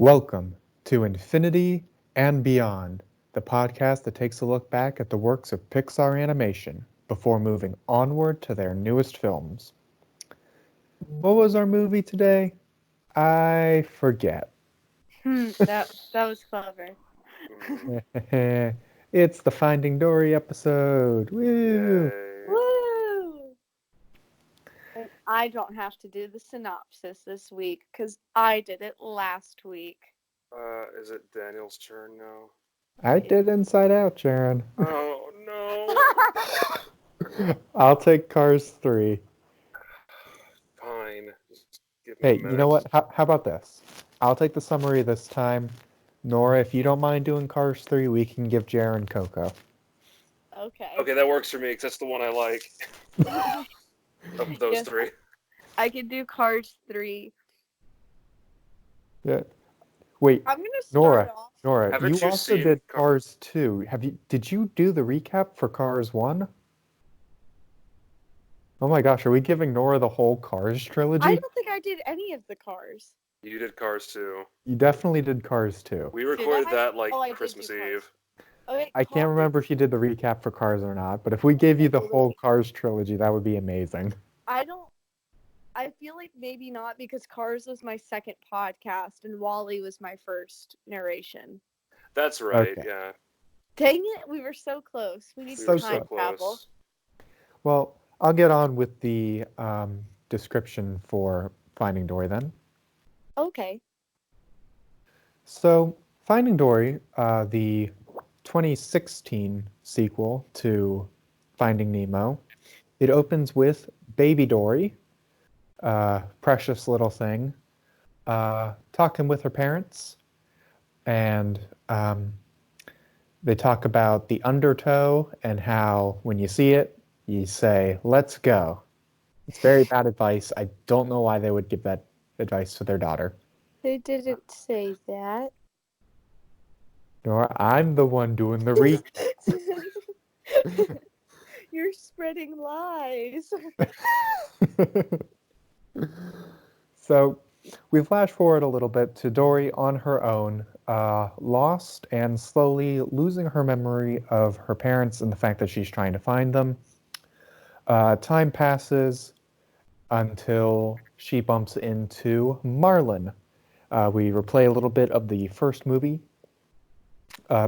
Welcome to Infinity and Beyond, the podcast that takes a look back at the works of Pixar animation before moving onward to their newest films. What was our movie today? I forget. That was clever. It's the Finding Dory episode. Woo! Yay. Woo! And I don't have to do the synopsis this week because I did it last week. Is it Daniel's turn now? I did Inside Out, Sharon. Oh no. I'll take Cars 3. Fine. Just give me Hey, a minute. you know what? How about this? I'll take the summary this time. Nora, if you don't mind doing Cars 3, we can give Jaren Coco. Okay. Okay, that works for me because that's the one I like. Of those Yes. three. I can do Cars 3. Yeah. Wait, I'm going to start off. Nora, Haven't you you also seen did Cars 2. Did you do the recap for Cars 1? Oh my gosh, are we giving Nora the whole Cars trilogy? I don't think I did any of the Cars. You did Cars 2. You definitely did Cars 2. We recorded I? that like Oh, I did Christmas do Cars. Eve. Okay, I can't Cars- remember if you did the recap for Cars or not, but if we gave you the whole Cars trilogy, that would be amazing. I feel like maybe not because Cars was my second podcast and Wally was my first narration. That's right, Okay. yeah. Dang it, we were so close. We need We So were to so time travel. close. Well, I'll get on with the description for Finding Dory then. Okay. So, Finding Dory, the 2016 sequel to Finding Nemo, it opens with Baby Dory, precious little thing, talking with her parents, and they talk about the undertow and how when you see it, you say, "Let's go." It's very bad advice. I don't know why they would give that advice to their daughter. They didn't say that. Nor I'm the one doing the re. You're spreading lies. So we flash forward a little bit to Dory on her own, lost and slowly losing her memory of her parents and the fact that she's trying to find them. Time passes until she bumps into Marlin. We replay a little bit of the first movie.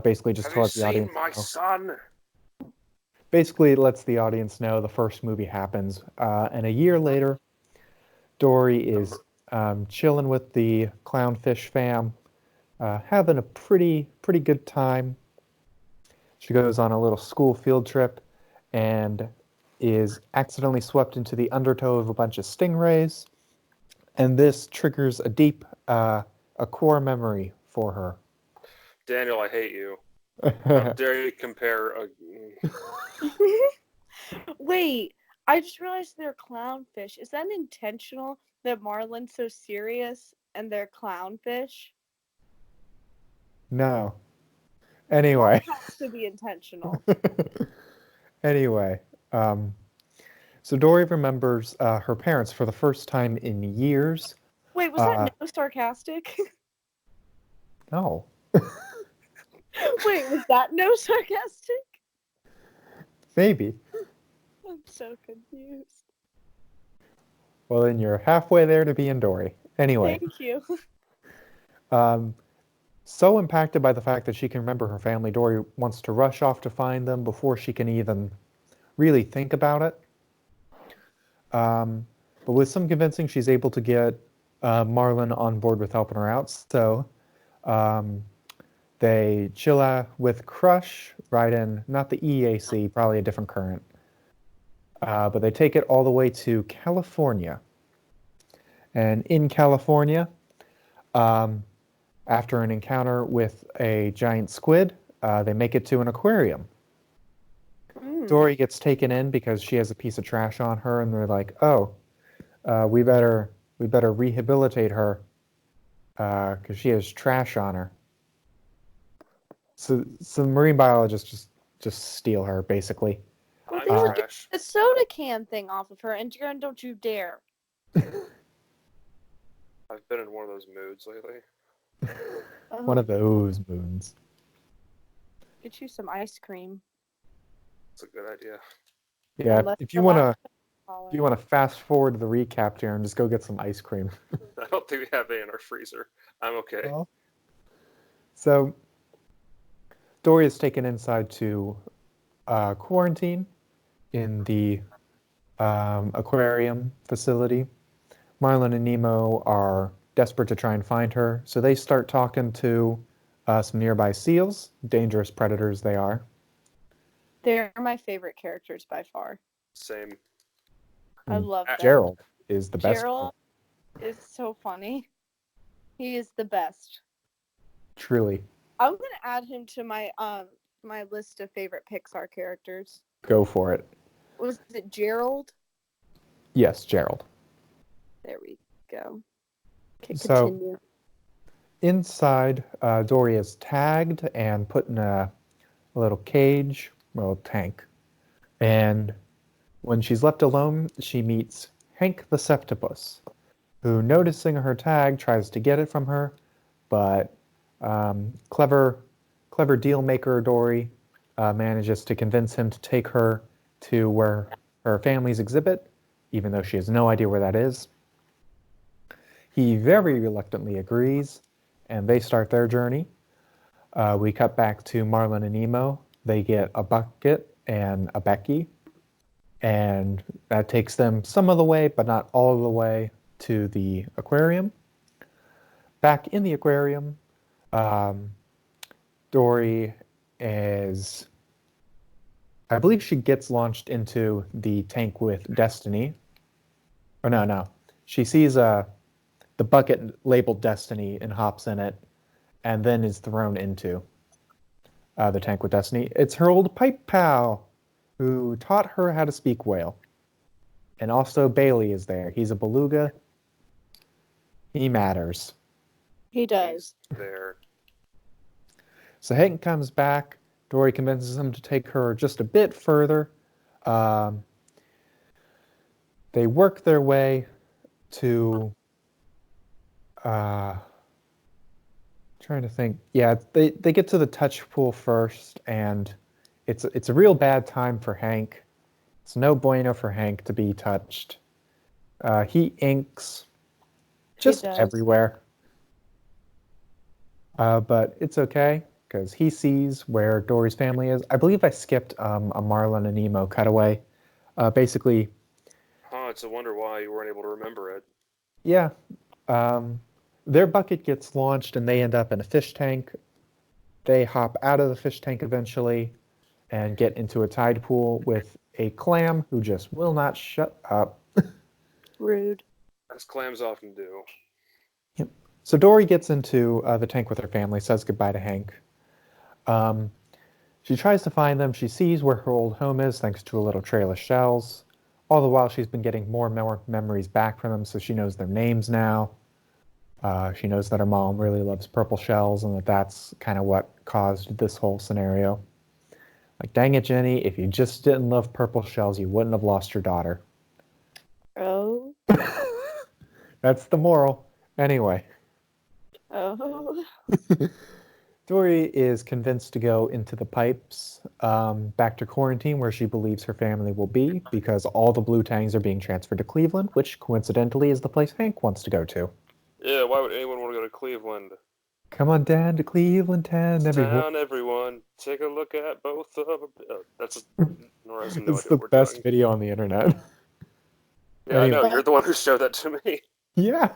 Basically, just Have to you let the seen audience my know. son? Basically, it lets the audience know the first movie happens. And a year later, Dory is chilling with the clownfish fam, having a pretty good time. She goes on a little school field trip and is accidentally swept into the undertow of a bunch of stingrays. And this triggers a deep, a core memory for her. Daniel, I hate you. How dare you compare a... Wait, I just realized they're clownfish. Is that intentional that Marlin's so serious and they're clownfish? No. Anyway. It has to be intentional. Anyway, so Dory remembers her parents for the first time in years. Wait, was that no sarcastic? No. Wait, was that no sarcastic? Maybe. I'm so confused. Well, then you're halfway there to being Dory. Anyway, Thank you. so impacted by the fact that she can remember her family, Dory wants to rush off to find them before she can even really think about it. But with some convincing, she's able to get Marlin on board with helping her out. So they chill out with Crush, right in, not the EAC, probably a different current. But they take it all the way to California. And in California, after an encounter with a giant squid, they make it to an aquarium. Dory gets taken in because she has a piece of trash on her, and they're like, "Oh, we better rehabilitate her because she has trash on her." So the marine biologists just steal her, basically. Well, I'm they would trash. get the soda can thing off of her, and Jaren, don't you dare. I've been in one of those moods lately. One Oh, of those moons. get you some ice cream. That's a good idea. Yeah, Unless if the you wanna last if you wanna fast forward to the recap here and just go get some ice cream. I don't think we have any in our freezer. I'm okay. Well, so Dory is taken inside to quarantine in the aquarium facility. Marlin and Nemo are desperate to try and find her, so they start talking to some nearby seals, dangerous predators they are. They're my favorite characters by far. Same. I And love them. Gerald is the best Gerald one, is so funny. He is the best. truly. I'm gonna add him to my my list of favorite Pixar characters. Go for it. Was it Gerald? Yes, Gerald. There we go. Okay, So- continue. Inside, Dory is tagged and put in a little cage, a little tank. And when she's left alone, she meets Hank the Septopus, who, noticing her tag, tries to get it from her, but clever deal maker Dory manages to convince him to take her to where her family's exhibit, even though she has no idea where that is. He very reluctantly agrees, and they start their journey. We cut back to Marlin and Nemo. They get a bucket and a Becky, and that takes them some of the way, but not all of the way, to the aquarium. Back in the aquarium, Dory is, I believe she gets launched into the tank with Destiny. Or no. She sees the bucket labeled Destiny and hops in it, and then is thrown into the tank with Destiny. It's her old pipe pal, who taught her how to speak whale. And also Bailey is there. He's a beluga. He matters. He does. There. So Hank comes back. Dory convinces him to take her just a bit further. They work their way to... trying to think. Yeah, they get to the touch pool first, and it's a real bad time for Hank. It's no bueno for Hank to be touched. He inks just does. everywhere. But it's okay, because he sees where Dory's family is. I believe I skipped a Marlin and Nemo cutaway. Basically, It's a wonder why you weren't able to remember it. yeah, their bucket gets launched and they end up in a fish tank. They hop out of the fish tank eventually and get into a tide pool with a clam who just will not shut up. Rude. As clams often do. So Dory gets into the tank with her family, says goodbye to Hank. She tries to find them. She sees where her old home is thanks to a little trail of shells. All the while, she's been getting more and more memories back from them, so she knows their names now. She knows that her mom really loves purple shells and that that's kind of what caused this whole scenario. Like, dang it, Jenny, if you just didn't love purple shells, you wouldn't have lost your daughter. Oh. That's the moral. Anyway. Oh. Dory is convinced to go into the pipes back to quarantine where she believes her family will be because all the blue tangs are being transferred to Cleveland, which coincidentally is the place Hank wants to go to. Yeah, why would anyone want to go to Cleveland? Come on down to Cleveland Town, everyone. Down, everyone. Take a look at both of them. That's Nora has no It's idea the what we're best doing. video on the internet. Yeah, I know. Anyway. You're the one who showed that to me. Yeah.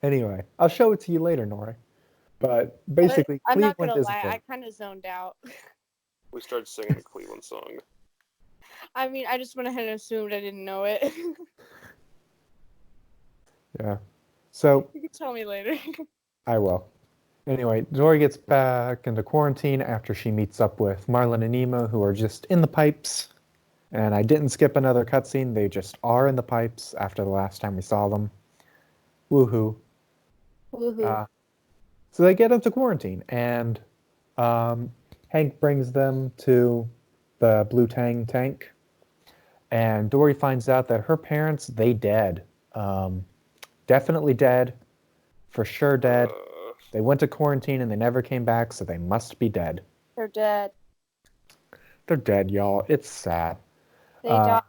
Anyway, I'll show it to you later, Nora. But basically, I'm not Cleveland gonna is lie, the I kind of zoned out. We started singing the Cleveland song. I mean, I just went ahead and assumed I didn't know it. Yeah. So You can tell me later. I will. Anyway, Dory gets back into quarantine after she meets up with Marlin and Nemo, who are just in the pipes. And I didn't skip another cutscene. They just are in the pipes after the last time we saw them. Woohoo. Woohoo. So they get into quarantine, and Hank brings them to the Blue Tang tank. And Dory finds out that her parents, they dead. Definitely dead. For sure dead. They went to quarantine and they never came back, so they must be dead. They're dead. They're dead, y'all. It's sad. They died.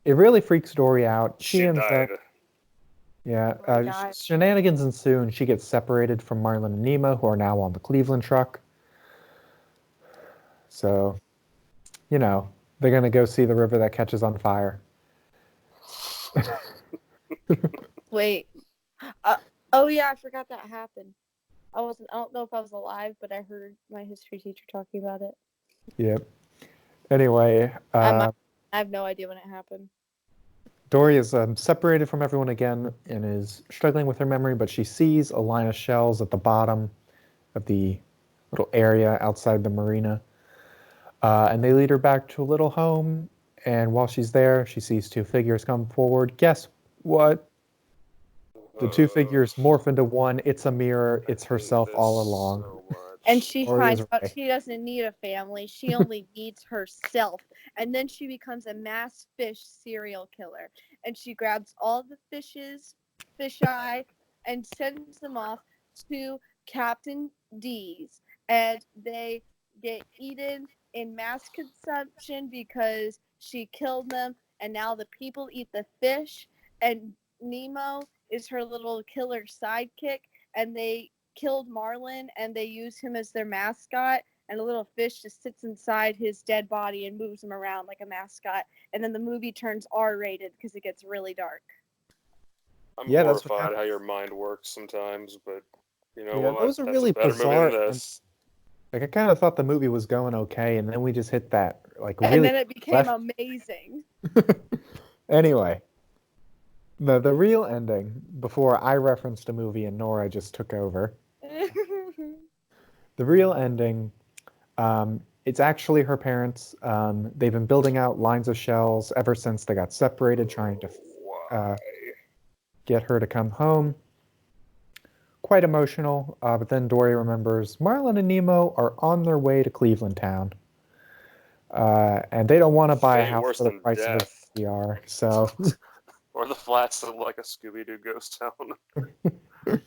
It really freaks Dory out. She ends died. up, yeah, Oh my God. shenanigans ensue, and she gets separated from Marlin and Nemo, who are now on the Cleveland truck. So, you know, they're gonna go see the river that catches on fire. Wait. Oh yeah, I forgot that happened. I don't know if I was alive, but I heard my history teacher talking about it. Yep. Anyway, I have no idea when it happened. Dory is separated from everyone again and is struggling with her memory, but she sees a line of shells at the bottom of the little area outside the marina. And they lead her back to a little home. And while she's there, she sees two figures come forward. Guess what? The two figures morph into one. It's a mirror. It's herself all along. So much. And she Dory finds is out right. she doesn't need a family. She only needs herself. And then she becomes a mass fish serial killer. And she grabs all the fish eye, and sends them off to Captain D's. And they get eaten in mass consumption because she killed them. And now the people eat the fish. And Nemo is her little killer sidekick. And they killed Marlin, and they use him as their mascot, and a little fish just sits inside his dead body and moves him around like a mascot. And then the movie turns R-rated because it gets really dark. I'm Yeah, that's what horrified how happens. your mind works sometimes, but you know Yeah, what? those are That's really a better movie bizarre. than this. Like, I kind of thought the movie was going okay, and then we just hit that, like, And really then it became left. amazing. Anyway, the real ending, before I referenced a movie and Nora just took over, the real ending, it's actually her parents. They've been building out lines of shells ever since they got separated, trying to Why? get her to come home. Quite emotional, but then Dory remembers Marlin and Nemo are on their way to Cleveland Town. And they don't want to buy a Fate house worse for the than price of a death. VR, so Or the flats that look like a Scooby-Doo ghost town.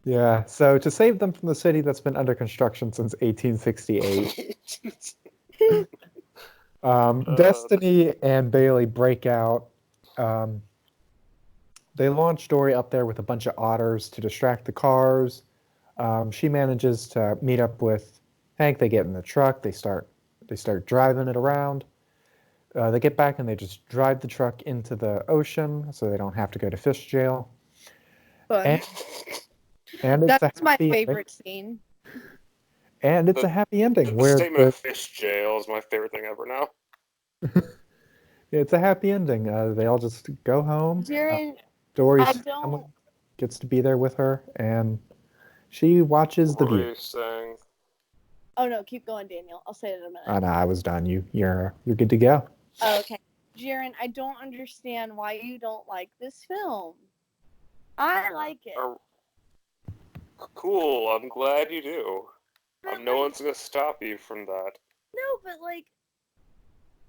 yeah. So to save them from the city that's been under construction since 1868, Destiny and Bailey break out. They launch Dory up there with a bunch of otters to distract the cars. She manages to meet up with Hank. They get in the truck. They start driving it around. They get back and they just drive the truck into the ocean so they don't have to go to fish jail. Fun. And it's That's a my happy favorite scene. And it's a happy ending The where statement of fish jail is my favorite thing ever now. it's a happy ending. They all just go home. Jared, Dory's I family don't. gets to be there with her, and she watches the What were view. you saying? Oh no, keep going, Daniel. I'll say it in a minute. Oh, no, I was done. You're good to go. Oh, okay. Jiren, I don't understand why you don't like this film. I like it. Cool, I'm glad you do. But, No like, one's gonna stop you from that. No, but like,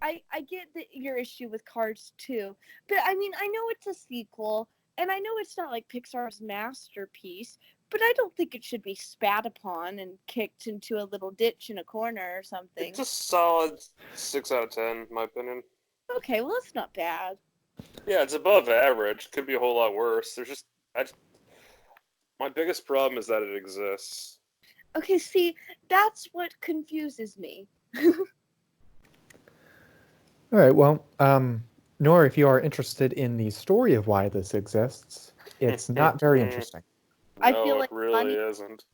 I get your issue with Cars 2, but I mean, I know it's a sequel, and I know it's not like Pixar's masterpiece, but I don't think it should be spat upon and kicked into a little ditch in a corner or something. It's a solid 6 out of 10, in my opinion. Okay, well, that's not bad. Yeah, it's above average. Could be a whole lot worse. My biggest problem is that it exists. Okay, see, that's what confuses me. All right. Well, Nora, if you are interested in the story of why this exists, it's not very interesting. I No, feel it like really isn't.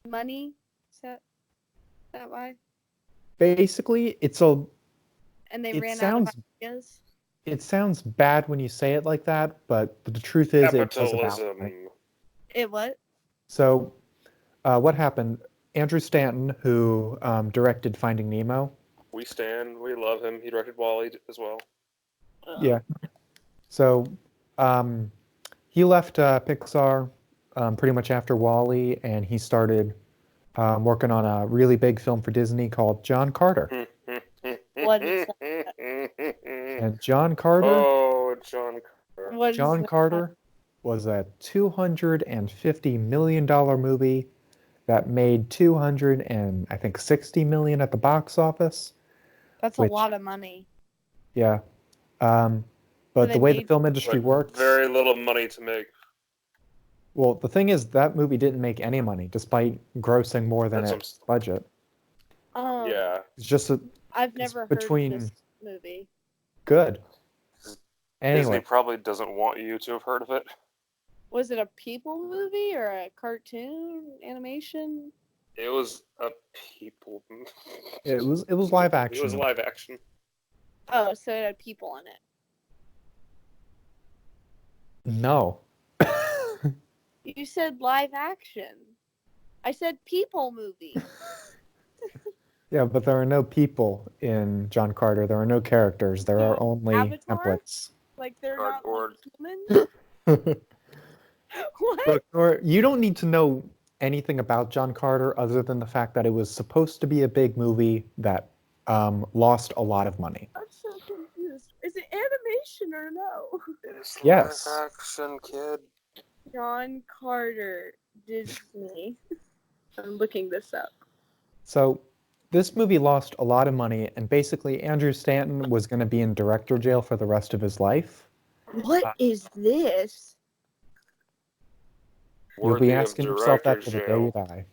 Money? Is that why? Basically, And they It ran sounds- out of ideas? it sounds bad when you say it like that, but the truth is it was about money. Capitalism. It what? So, what happened? Andrew Stanton, who directed Finding Nemo, We love him. He directed WALL-E as well. yeah. So, he left Pixar pretty much after WALL-E, and he started working on a really big film for Disney called John Carter. What is And John Carter, Oh, John Carter. What is John that? Carter was a $250 million movie that made 60 million at the box office. That's Which- a lot of money. Yeah. But they the way the made- film industry Like, works, very little money to make. well, the thing is that movie didn't make any money despite grossing more than That's its budget. Yeah. It's just I've it's never between- heard of this movie. good. Disney Anyway, probably doesn't want you to have heard of it. Was it a people movie or a cartoon animation? It was a people. it was live action. It was live action. Oh, so it had people in it. No. You said live action. I said people movie. Yeah, but there are no people in John Carter. There are no characters. There are only Avatar? templates. Like they're not Cardboard. like humans? What? Look, Nora, you don't need to know anything about John Carter other than the fact that it was supposed to be a big movie that lost a lot of money. I'm so confused. Is it animation or no? It's Yes. live action, kid. John Carter, Disney. I'm looking this up. So this movie lost a lot of money, and basically Andrew Stanton was going to be in director jail for the rest of his life. What is this? You'll be Worthy of asking yourself that director's to the day jail. you die.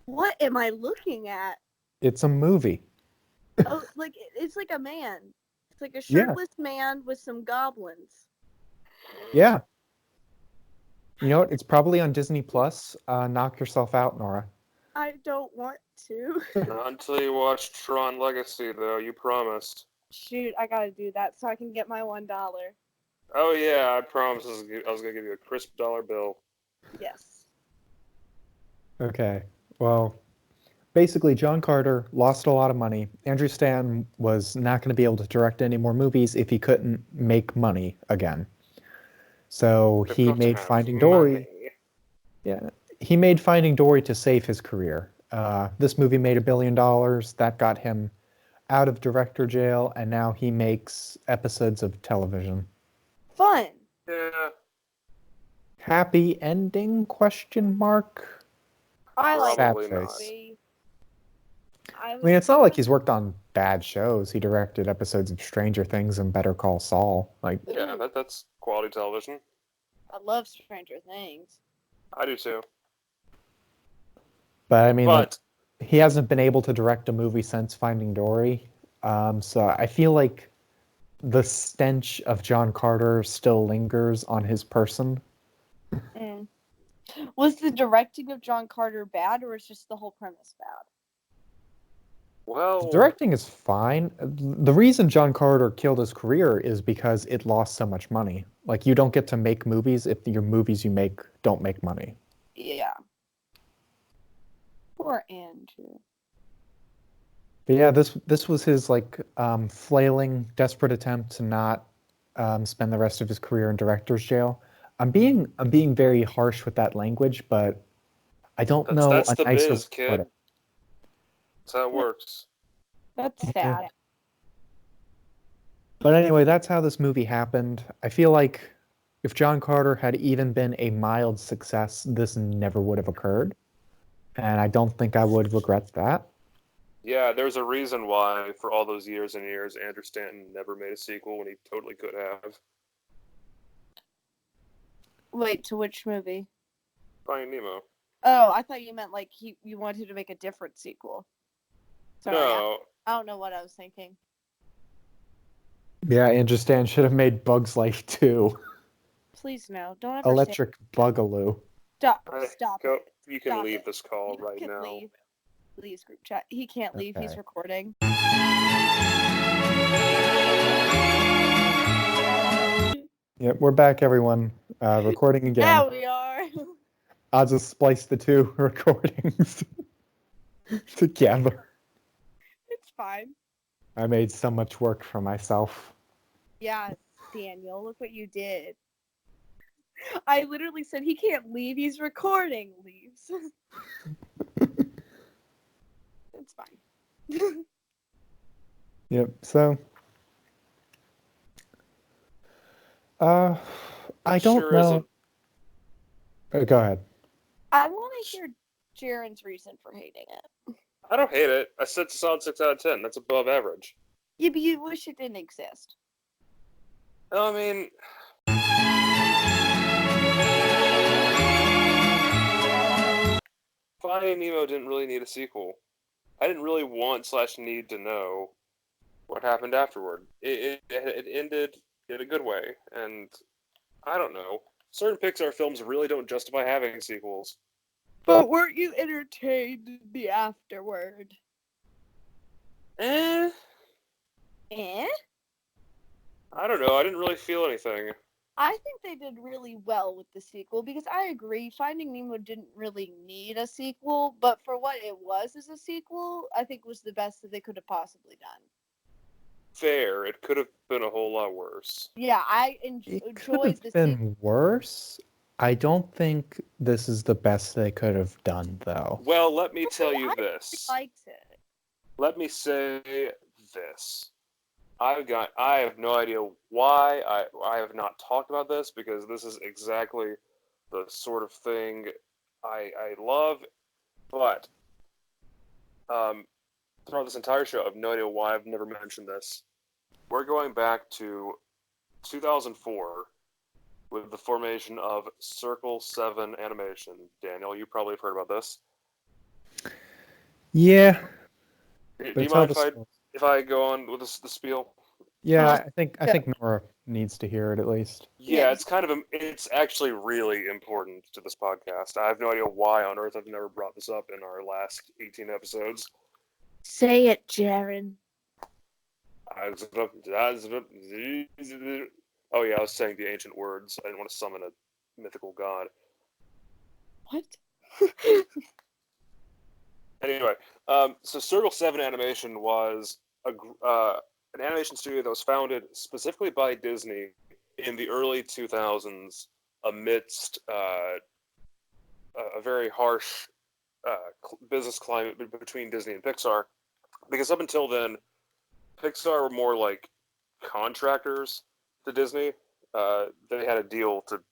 What am I looking at? It's a movie. Oh, like it's like a man. It's like a Yeah. shirtless man with some goblins. Yeah. You know what? It's probably on Disney Plus. Knock yourself out, Nora. I don't want to. Not until you watch Tron Legacy, though. You promised. Shoot, I gotta do that so I can get my $1. Oh yeah, I promised I was gonna give you a crisp dollar bill. Yes. Okay. Well, basically, John Carter lost a lot of money. Andrew Stanton was not going to be able to direct any more movies if he couldn't make money again. So he Got to made have Finding Dory. money. Yeah, he made Finding Dory to save his career. This movie made $1 billion. That got him out of director jail, and now he makes episodes of television. Fun. Yeah. Happy ending? Question mark. I like Probably that not. movie. I mean, it's not like he's worked on bad shows. He directed episodes of Stranger Things and Better Call Saul. Like, Yeah, that's quality television. I love Stranger Things. I do too. but I mean, like, But he hasn't been able to direct a movie since Finding Dory. So I feel like the stench of John Carter still lingers on his person. Mm. Was the directing of John Carter bad, or is just the whole premise bad? well, The directing is fine. The reason John Carter killed his career is because it lost so much money. Like, you don't get to make movies if your movies you make don't make money. Yeah. Poor Andrew. But yeah, this was his like flailing, desperate attempt to not spend the rest of his career in director's jail. I'm being very harsh with that language, but I don't know that's a the nicer way biz, to put kid. it. That's how it works. That's sad. But anyway, that's how this movie happened. I feel like if John Carter had even been a mild success, this never would have occurred. And I don't think I would regret that. Yeah, there's a reason why, for all those years and years, Andrew Stanton never made a sequel when he totally could have. Wait, to which movie? Finding Nemo. Oh, I thought you meant like you wanted to make a different sequel. Sorry, No, I don't know what I was thinking. Yeah, Andrew Stan should have made Bugs Life 2. Please no, don't ever say Electric Bugaloo. stop. I- Stop go, it. you can Stop leave it. this call You right can now. leave. Please, group chat. He can't leave. He's Okay. recording. Yep, we're back, everyone. Recording again. Yeah, we are. I'll just splice the two recordings together. It's fine. I made so much work for myself. Yeah, Daniel, look what you did. I literally said he can't leave. He's recording. Leaves. It's fine. Yep, so I don't Sure know. isn't. Go ahead. I want to hear Jaren's reason for hating it. I don't hate it. I said it's a solid 6 out of 10. That's above average. Yeah, but you wish it didn't exist. I mean, Finding Nemo didn't really need a sequel. I didn't really want/need to know what happened afterward. It ended in a good way, and I don't know. Certain Pixar films really don't justify having sequels. But weren't you entertained in the afterward? Eh? Eh? I don't know. I didn't really feel anything. I think they did really well with the sequel because I agree Finding Nemo didn't really need a sequel, but for what it was as a sequel, I think was the best that they could have possibly done. Fair. It could have been a whole lot worse. Yeah, I It could enjoyed have the been sequel. worse. I don't think this is the best they could have done, though. Well, let me tell you I this. liked it. Let me say this. I have no idea why I have not talked about this, because this is exactly the sort of thing I love, but throughout this entire show, I have no idea why I've never mentioned this. We're going back to 2004 with the formation of Circle 7 Animation. Daniel, you probably have heard about this. Yeah. Do but you tell mind the story. if I go on with the spiel? Yeah, I think Nora needs to hear it at least. Yeah, Yeah. it's actually really important to this podcast. I have no idea why on earth I've never brought this up in our last 18 episodes. Say it, Jaren. Oh yeah, I was saying the ancient words. I didn't want to summon a mythical god. What? Anyway, so Circle 7 Animation was an animation studio that was founded specifically by Disney in the early 2000s amidst a very harsh business climate between Disney and Pixar. Because up until then, Pixar were more like contractors to Disney. They had a deal to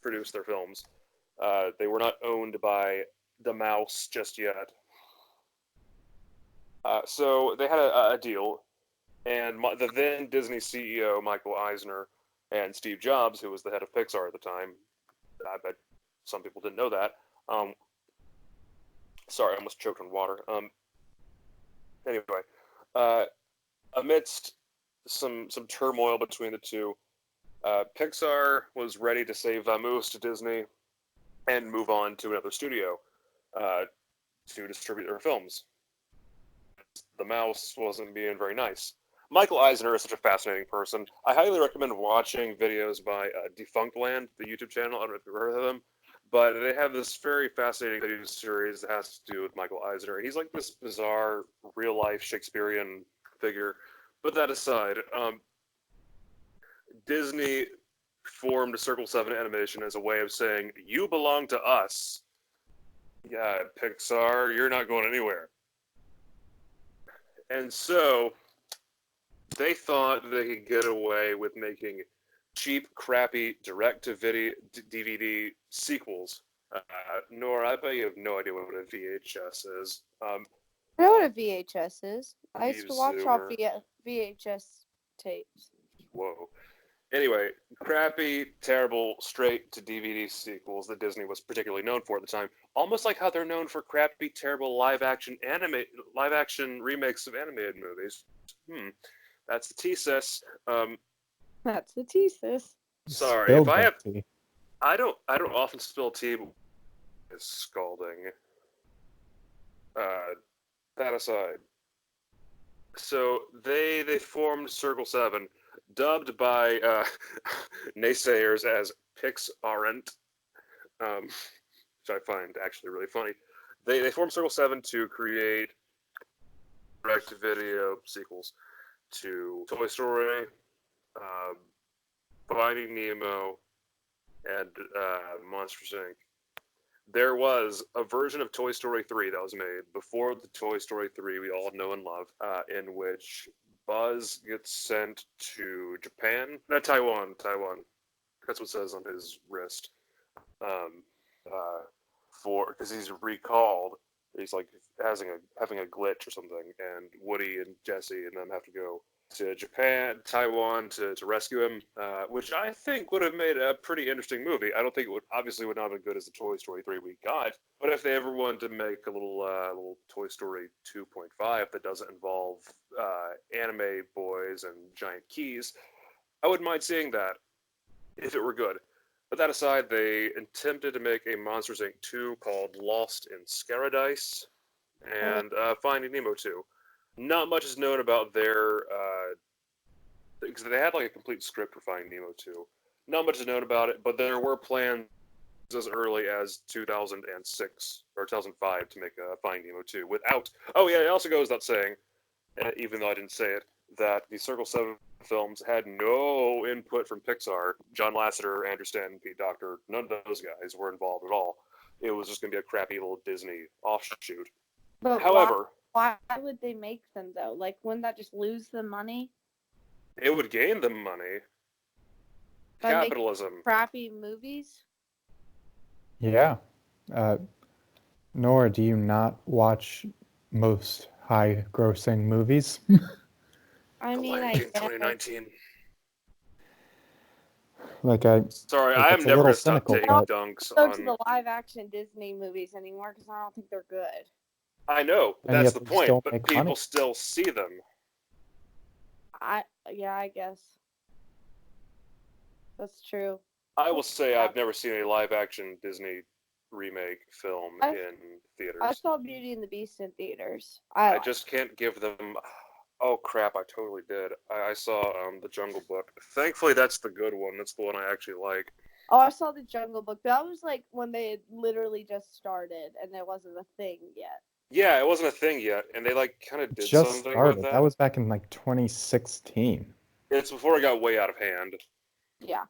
produce their films. They were not owned by the mouse just yet. So they had a deal, and the then Disney CEO, Michael Eisner, and Steve Jobs, who was the head of Pixar at the time, I bet some people didn't know that. Sorry, I almost choked on water. Anyway, amidst some turmoil between the two, Pixar was ready to say vamoose to Disney and move on to another studio to distribute their films. The mouse wasn't being very nice. Michael Eisner is such a fascinating person. I highly recommend watching videos by Defunctland, the YouTube channel. I don't know if you've heard of them, but they have this very fascinating video series that has to do with Michael Eisner. He's like this bizarre, real-life Shakespearean figure. But that aside, Disney formed Circle 7 Animation as a way of saying, you belong to us. Yeah, Pixar, you're not going anywhere. And so they thought they could get away with making cheap, crappy, direct-to-video DVD sequels. Nora, I bet you have no idea what a VHS is. I know what a VHS is. I used to watch off Zoomer. VHS tapes. Whoa. Anyway, crappy, terrible, straight-to-DVD sequels that Disney was particularly known for at the time. Almost like how they're known for crappy, terrible live-action remakes of animated movies. That's the thesis. That's the thesis. Sorry, Spilled if I have, that tea. I don't often spill tea. But it's scalding. That aside, so they formed Circle 7, dubbed by naysayers as Pixarent, which I find actually really funny. They formed Circle 7 to create direct-to-video sequels to Toy Story, Finding Nemo, and Monsters, Inc. There was a version of Toy Story 3 that was made before the Toy Story 3 we all know and love, in which Buzz gets sent to Japan. No, Taiwan. That's what it says on his wrist. because he's recalled. He's like having a glitch or something, and Woody and Jesse and them have to go to Taiwan to rescue him, which I think would have made a pretty interesting movie. I don't think it would not have been good as the Toy Story 3 we got, but if they ever wanted to make a little Toy Story 2.5 that doesn't involve anime boys and giant keys, I wouldn't mind seeing that if it were good. But that aside, they attempted to make a Monsters Inc. 2 called Lost in Scaradise and Finding Nemo 2. Not much is known about their, because they had like a complete script for Finding Nemo 2. Not much is known about it, but there were plans as early as 2006 or 2005 to make a Finding Nemo 2 without. Oh yeah, it also goes without saying, even though I didn't say it, that the Circle 7 films had no input from Pixar. John Lasseter, Andrew Stanton, Pete Docter, none of those guys were involved at all. It was just going to be a crappy little Disney offshoot. But However, why would they make them though? Like, wouldn't that just lose them money? it would gain them money. By making Capitalism. crappy movies? Yeah. Nora, do you not watch most high-grossing movies? I mean, I Lion King guess. 2019. Like Sorry, like, I am it's a never little going to stop cynical, taking but dunks Go to on. the live-action Disney movies anymore because I don't think they're good. I know, And that's yet the they point, still but make people money. still see them. I guess that's true. I will say I've never seen a live-action Disney remake film in theaters. I saw Beauty and the Beast in theaters. I just can't give them. Oh crap! I totally did. I saw the Jungle Book. Thankfully, that's the good one. That's the one I actually like. Oh, I saw the Jungle Book. That was like when they had literally just started and it wasn't a thing yet. Yeah, it wasn't a thing yet, and they like kind of did just something started. with that. That was back in like 2016. It's before it got way out of hand. Yeah.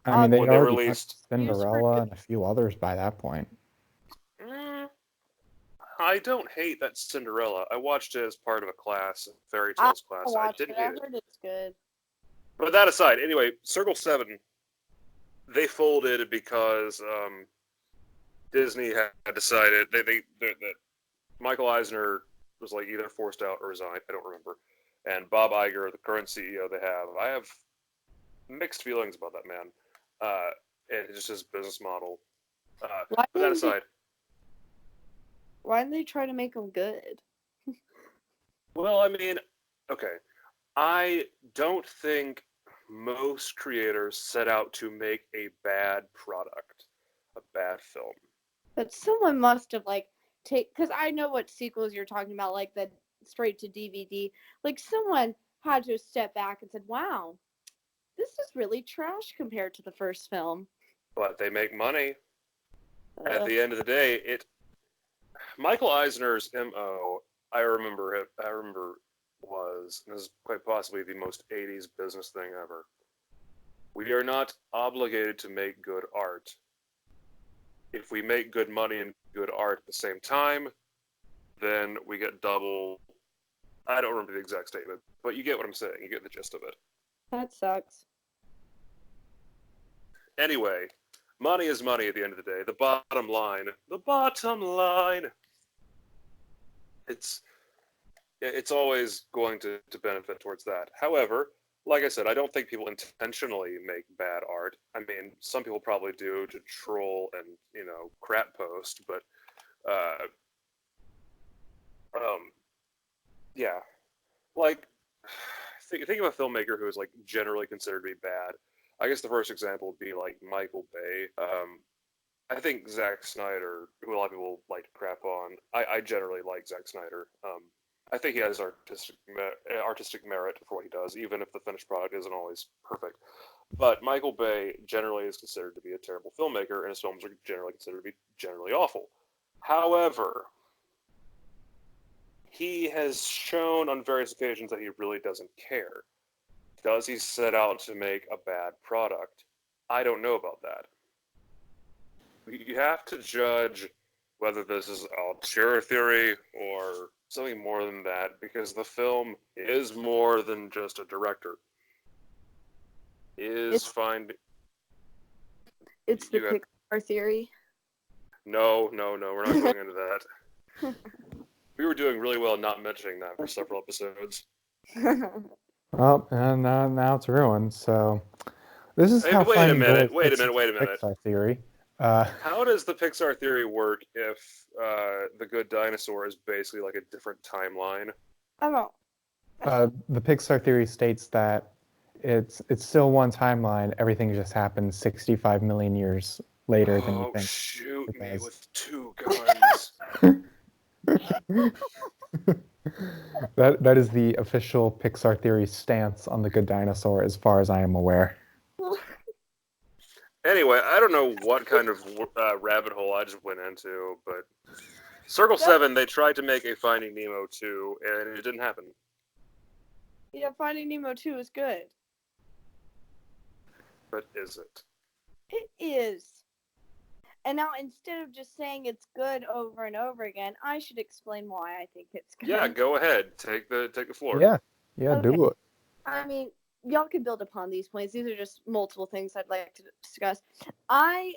I mean, they When they already released had Cinderella and a few others by that point. I don't hate that Cinderella. I watched it as part of a class, a fairy tales class. I didn't hate I it. heard it's good. But that aside, anyway, Circle 7, they folded because Disney had decided that Michael Eisner was like either forced out or resigned. I don't remember. And Bob Iger, the current CEO they have, I have mixed feelings about that man. And just his business model. But that aside. Why didn't they try to make them good? Well, I mean, okay. I don't think most creators set out to make a bad product, a bad film. But someone must have because I know what sequels you're talking about, like the straight to DVD. Like someone had to step back and said, "Wow, this is really trash compared to the first film." But they make money. At the end of the day, Michael Eisner's MO, I remember was, and this is quite possibly the most 80s business thing ever. We are not obligated to make good art. If we make good money and good art at the same time, then we get double. I don't remember the exact statement, but you get what I'm saying. You get the gist of it. That sucks. Anyway, money is money at the end of the day. The bottom line. The bottom line. It's always going to benefit towards that. However, like I said, I don't think people intentionally make bad art. I mean, some people probably do to troll and, crap post, but, yeah. Like, think of a filmmaker who is, like, generally considered to be bad. I guess the first example would be, like, Michael Bay. I think Zack Snyder, who a lot of people like to crap on, I generally like Zack Snyder. I think he has artistic merit for what he does, even if the finished product isn't always perfect. But Michael Bay generally is considered to be a terrible filmmaker, and his films are generally considered to be generally awful. However, he has shown on various occasions that he really doesn't care. Does he set out to make a bad product? I don't know about that. You have to judge whether this is auteur theory or something more than that, because the film is more than just a director. It's the Pixar theory. No, we're not going into that. We were doing really well not mentioning that for several episodes. Well, and now it's ruined. So this is Hey, how wait a Finding minute, Dory fits into the Pixar theory. How does the Pixar theory work if The Good Dinosaur is basically like a different timeline? I don't know. The Pixar theory states that it's still one timeline. Everything just happened 65 million years later than you Oh, think. shoot it me does. with two guns. That is the official Pixar theory stance on the Good Dinosaur, as far as I am aware. Anyway, I don't know what kind of rabbit hole I just went into, but Circle 7, they tried to make a Finding Nemo 2, and it didn't happen. Yeah, Finding Nemo 2 is good. But is it? It is. And now, instead of just saying it's good over and over again, I should explain why I think it's good. Yeah, go ahead. Take the floor. Yeah, Okay. do it. I mean, y'all can build upon these points. These are just multiple things I'd like to discuss. I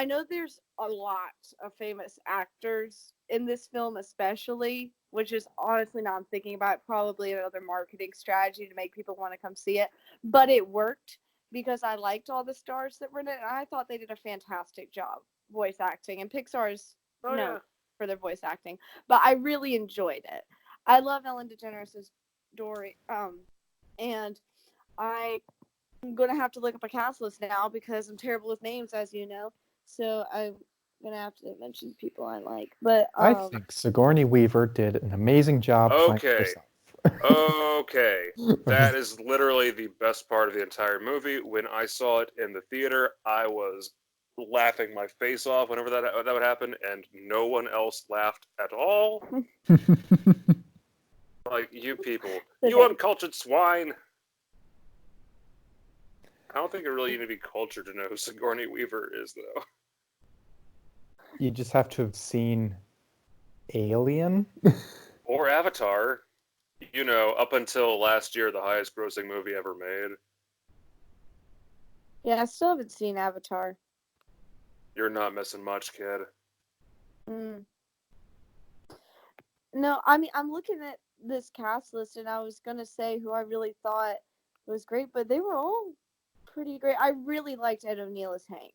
know there's a lot of famous actors in this film, especially, which is honestly now I'm thinking about probably another marketing strategy to make people want to come see it. But it worked because I liked all the stars that were in it, and I thought they did a fantastic job voice acting. And Pixar's known for their voice acting, but I really enjoyed it. I love Ellen DeGeneres' Dory, and I'm gonna have to look up a cast list now because I'm terrible with names, as you know. So I'm gonna have to mention people I like. But I think Sigourney Weaver did an amazing job playing herself. Okay. That is literally the best part of the entire movie. When I saw it in the theater, I was laughing my face off whenever that would happen, and no one else laughed at all. Like, you people. You uncultured swine! I don't think you really need to be cultured to know who Sigourney Weaver is, though. You just have to have seen Alien. Or Avatar. You know, up until last year, the highest grossing movie ever made. yeah, I still haven't seen Avatar. You're not missing much, kid. No, I mean, I'm looking at this cast list, and I was gonna say who I really thought was great, but they were all pretty great. I really liked Ed O'Neill as Hank.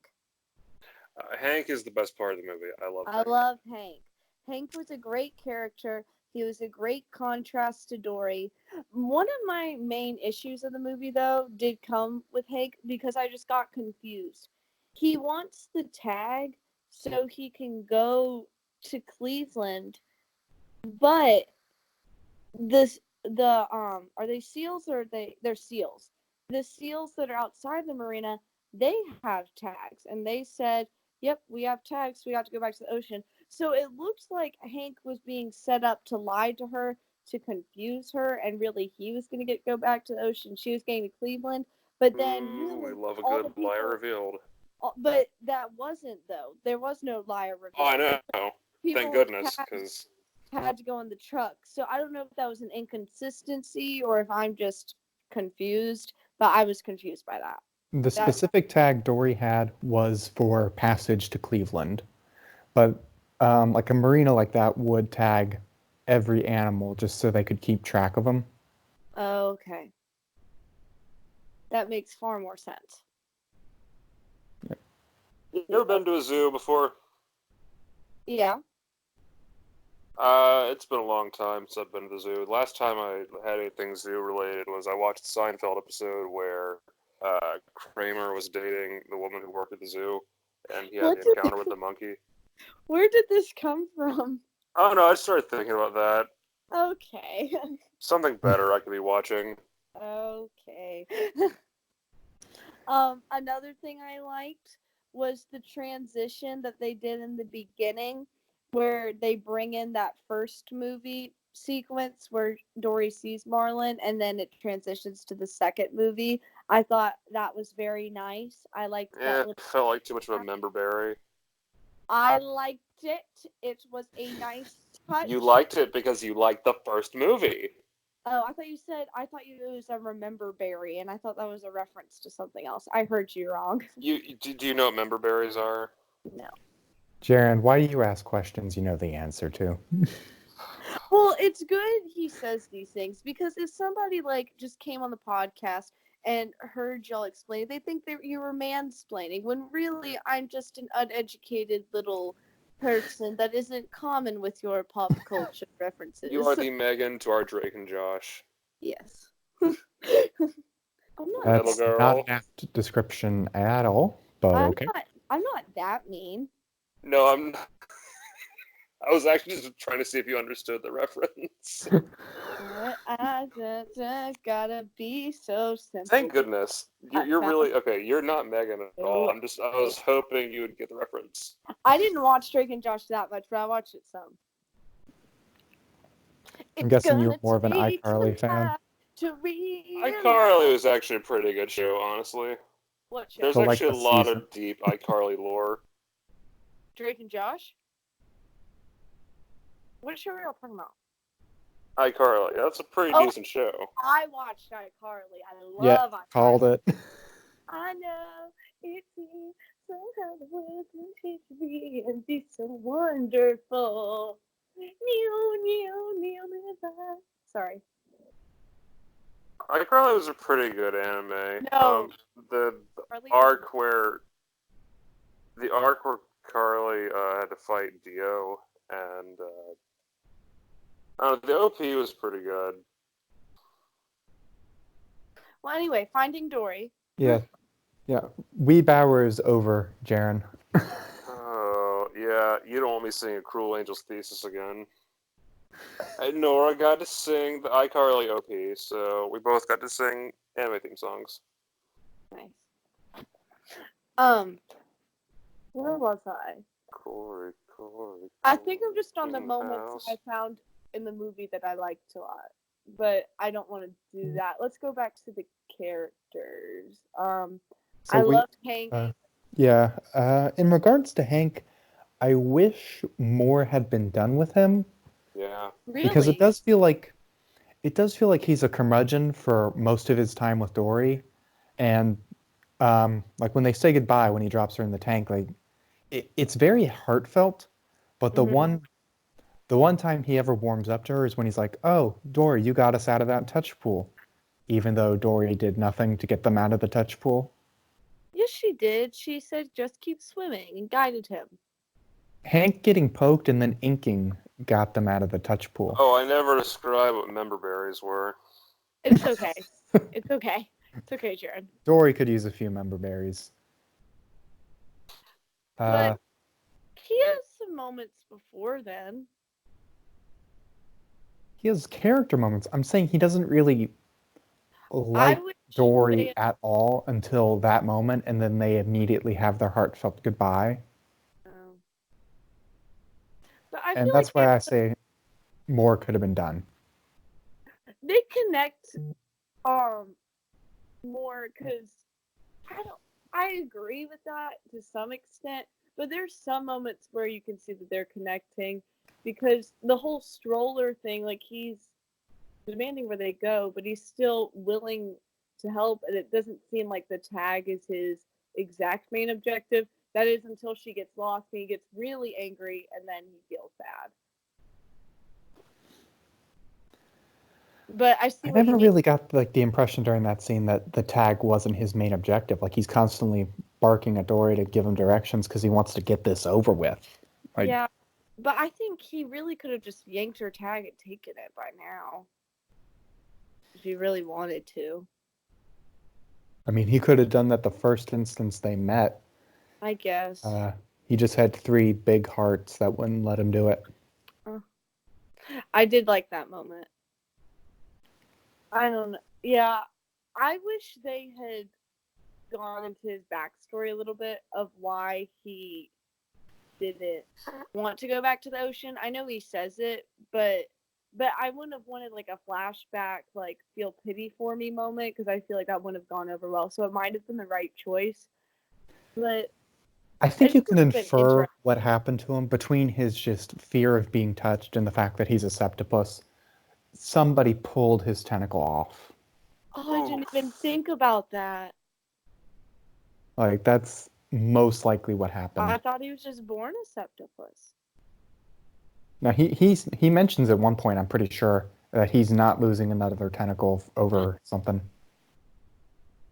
Hank is the best part of the movie. I love I Hank. love Hank. Hank was a great character. He was a great contrast to Dory. One of my main issues of the movie, though, did come with Hank because I just got confused. He wants the tag so he can go to Cleveland, but are they seals or they're seals? The seals that are outside the marina, they have tags, and they said, "Yep, we have tags. We have to go back to the ocean." So it looks like Hank was being set up to lie to her, to confuse her, and really he was going to go back to the ocean. She was getting to Cleveland, but then we love a all good the people, lie revealed. But that wasn't though. There was no liar revealed. Oh, I know. Thank goodness, because had to go in the truck. So I don't know if that was an inconsistency or if I'm just confused, but I was confused by that. The specific tag Dory had was for passage to Cleveland, but like a marina like that would tag every animal just so they could keep track of them. Okay. That makes far more sense. You ever been to a zoo before? Yeah. It's been a long time since I've been to the zoo. Last time I had anything zoo related was I watched the Seinfeld episode where Kramer was dating the woman who worked at the zoo, and he had the encounter with the monkey. Where did this come from? Oh no, I just started thinking about that. Okay. Something better I could be watching. Okay. Another thing I liked was the transition that they did in the beginning where they bring in that first movie sequence where Dory sees Marlin and then it transitions to the second movie. I thought that was very nice. I liked that. It felt like too much of a member berry. I liked it. It was a nice touch. You liked it because you liked the first movie. Oh, I thought you used a remember berry, and I thought that was a reference to something else. I heard you wrong. Do you know what member berries are? No. Jaren, why do you ask questions you know the answer to? Well, it's good he says these things because if somebody like just came on the podcast and heard y'all explain it, they think that you were mansplaining when really I'm just an uneducated little person that isn't common with your pop culture references. You are the Megan to our Drake and Josh. Yes. I'm not. That's Little girl. not an apt description at all, but okay. I'm not that mean. No, I'm. I was actually just trying to see if you understood the reference. I just gotta be so simple. Thank goodness. You're really okay. You're not Megan at all. I was hoping you would get the reference. I didn't watch Drake and Josh that much, but I watched it some. I'm guessing you're more of an iCarly fan. iCarly was actually a pretty good show, honestly. What show? There's So, like, actually a the lot season. of deep iCarly lore. Drake and Josh? What show are y'all talking about? iCarly. That's a pretty Oh. decent show. I watched iCarly. I Yeah, love iCarly. called it. I know it seems somehow the world can change me and be so wonderful. Sorry. iCarly was a pretty good anime. No. The Carly? arc where Carly had to fight Dio and the OP was pretty good. Well, anyway, Finding Dory. Yeah. Weeb hour is over, Jaren. Oh, yeah, you don't want me singing Cruel Angel's Thesis again. And Nora got to sing the iCarly OP, so we both got to sing anime theme songs. Nice. Where was I? Corey. I think I'm just on the King moments House. I found in the movie that I liked a lot, but I don't want to do that. Let's go back to the characters. So I we- loved Hank. Yeah. In regards to Hank, I wish more had been done with him Yeah. Really? because it does feel like he's a curmudgeon for most of his time with Dory, and like when they say goodbye when he drops her in the tank, like it's very heartfelt. But Mhm. the one time he ever warms up to her is when he's like, "Oh, Dory, you got us out of that touch pool," even though Dory did nothing to get them out of the touch pool. Yes, she did. She said, "Just keep swimming," and guided him. Hank getting poked and then inking got them out of the touch pool. Oh, I never described what member berries were. It's okay. It's okay. It's okay, Jared. Dory could use a few member berries. But he has some moments before then. He has character moments. I'm saying he doesn't really I like wish Dory they- at all until that moment, and then they immediately have their heartfelt goodbye. But I And feel that's like why I say more could have been done. they connect more because I agree with that to some extent, but there's some moments where you can see that they're connecting because the whole stroller thing, like he's demanding where they go, but he's still willing to help, and it doesn't seem like the tag is his exact main objective. That is until she gets lost and he gets really angry and then he feels bad. But I see I what you never mean. really got like the impression during that scene that the tag wasn't his main objective. Like he's constantly barking at Dory to give him directions because he wants to get this over with. Like, Yeah, but I think he really could have just yanked her tag and taken it by now. If he really wanted to. I mean, he could have done that the first instance they met. I guess. He just had 3 big hearts that wouldn't let him do it. I did like that moment. I don't know. Yeah, I wish they had gone into his backstory a little bit of why he didn't want to go back to the ocean. I know he says it, but I wouldn't have wanted like a flashback, like feel pity for me moment because I feel like that wouldn't have gone over well. So it might have been the right choice, but I think you just can would've been infer interesting. what happened to him between his just fear of being touched and the fact that he's a septopus. Somebody pulled his tentacle off. Oh, I didn't even think about that. Like that's most likely what I happened. thought he was just born a septopus. Now he mentions at one point, I'm pretty sure, that he's not losing another tentacle over something.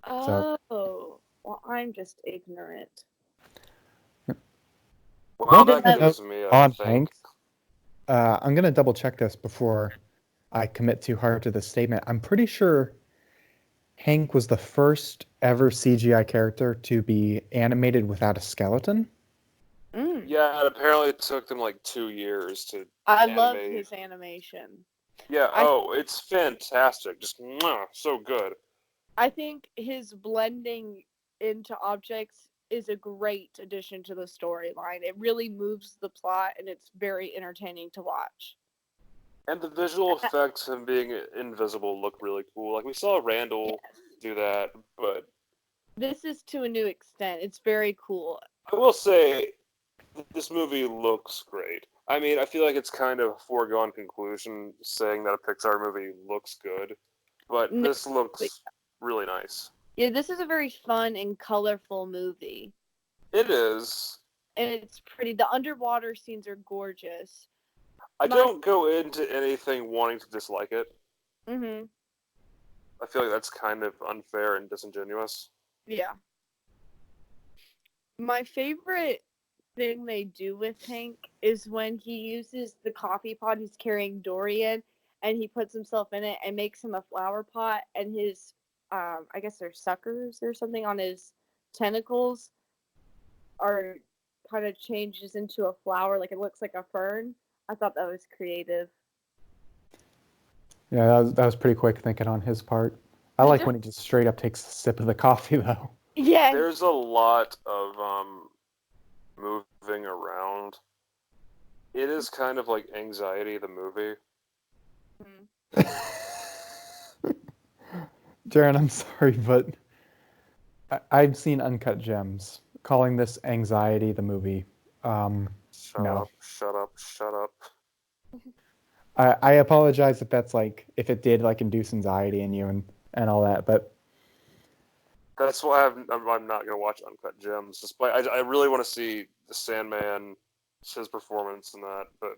So Oh, well, I'm just ignorant. Well, one that thing gives me a on think. Hank, I'm gonna double check this before I commit too hard to this statement. I'm pretty sure Hank was the first ever CGI character to be animated without a skeleton. Mm. Yeah, and apparently it took them like 2 years to I love animate. his animation. Yeah, I- it's fantastic. Just so good. I think his blending into objects is a great addition to the storyline. It really moves the plot, and it's very entertaining to watch. And the visual effects of him being invisible look really cool. Like we saw Randall do that, but This is to a new extent. It's very cool. I will say this movie looks great. I mean, I feel like it's kind of a foregone conclusion saying that a Pixar movie looks good, but No, this looks really nice. Yeah, this is a very fun and colorful movie. It is. And it's pretty. The underwater scenes are gorgeous. I don't go into anything wanting to dislike it. Mm-hmm. I feel like that's kind of unfair and disingenuous. Yeah. My favorite thing they do with Hank is when he uses the coffee pot he's carrying Dory in, and he puts himself in it and makes him a flower pot, and his, I guess they're suckers or something on his tentacles are kind of changes into a flower, like it looks like a fern. I thought that was creative. Yeah, that was pretty quick thinking on his part. I like when he just straight up takes a sip of the coffee, though. Yeah. There's a lot of moving around. It is kind of like Anxiety, the movie. Jaron, I'm sorry, but I've seen Uncut Gems. Calling this Anxiety, the movie. Shut No. up, shut up, shut up. I apologize if that's like, if it did like induce anxiety in you and all that, but That's why I'm not going to watch Uncut Gems. Despite I really want to see the Sandman, his performance in that, but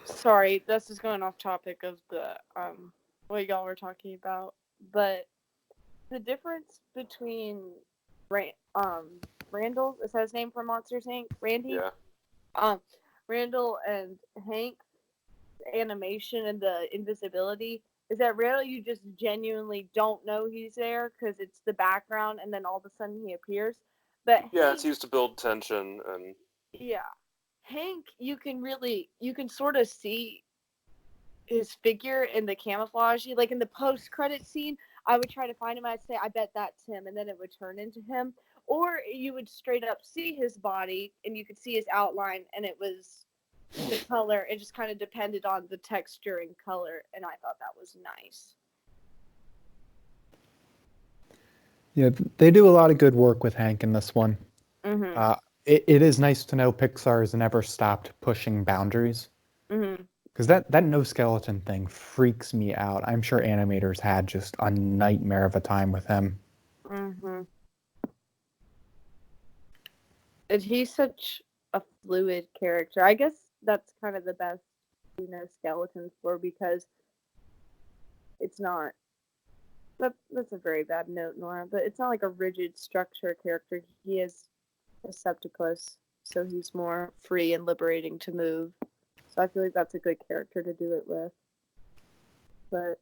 Sorry, this is going off topic of the what y'all were talking about, but the difference between Randall, is that his name from Monsters Inc? Randy? yeah. Randall and Hank, the animation and the invisibility, is that Randall you just genuinely don't know he's there because it's the background and then all of a sudden he appears. But Yeah, Hank, it's used to build tension and yeah. Hank, you can sort of see his figure in the camouflage. Like in the post-credit scene, I would try to find him. I'd say, I bet that's him, and then it would turn into him. Or you would straight up see his body, and you could see his outline, and it was the color. It just kind of depended on the texture and color, and I thought that was nice. yeah, they do a lot of good work with Hank in this one. Mm-hmm. It is nice to know Pixar has never stopped pushing boundaries. Mm-hmm. Because that no skeleton thing freaks me out. I'm sure animators had just a nightmare of a time with him. Mm-hmm. And he's such a fluid character. I guess that's kind of the best, skeletons for, because it's not. That's a very bad note, Nora. But it's not like a rigid structure character. He is a septopus, so he's more free and liberating to move. So I feel like that's a good character to do it with. But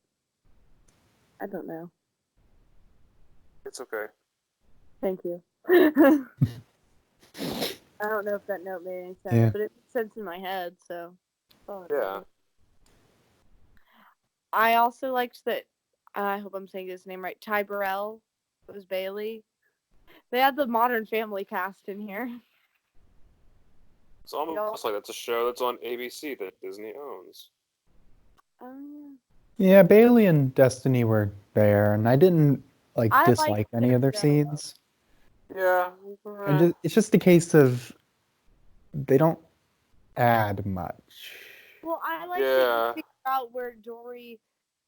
I don't know. it's okay. Thank you. I don't know if that note made any sense, Yeah. but it made sense in my head, so. Yeah. I also liked that, I hope I'm saying his name right, Ty Burrell was Bailey. They had the Modern Family cast in here. It's almost like that's a show that's on ABC that Disney owns. Yeah, Bailey and Destiny were there, and I didn't I dislike liked any their of their show. scenes. Yeah. And it's just a case of they don't add much. Well, I like Yeah. to figure out where Dory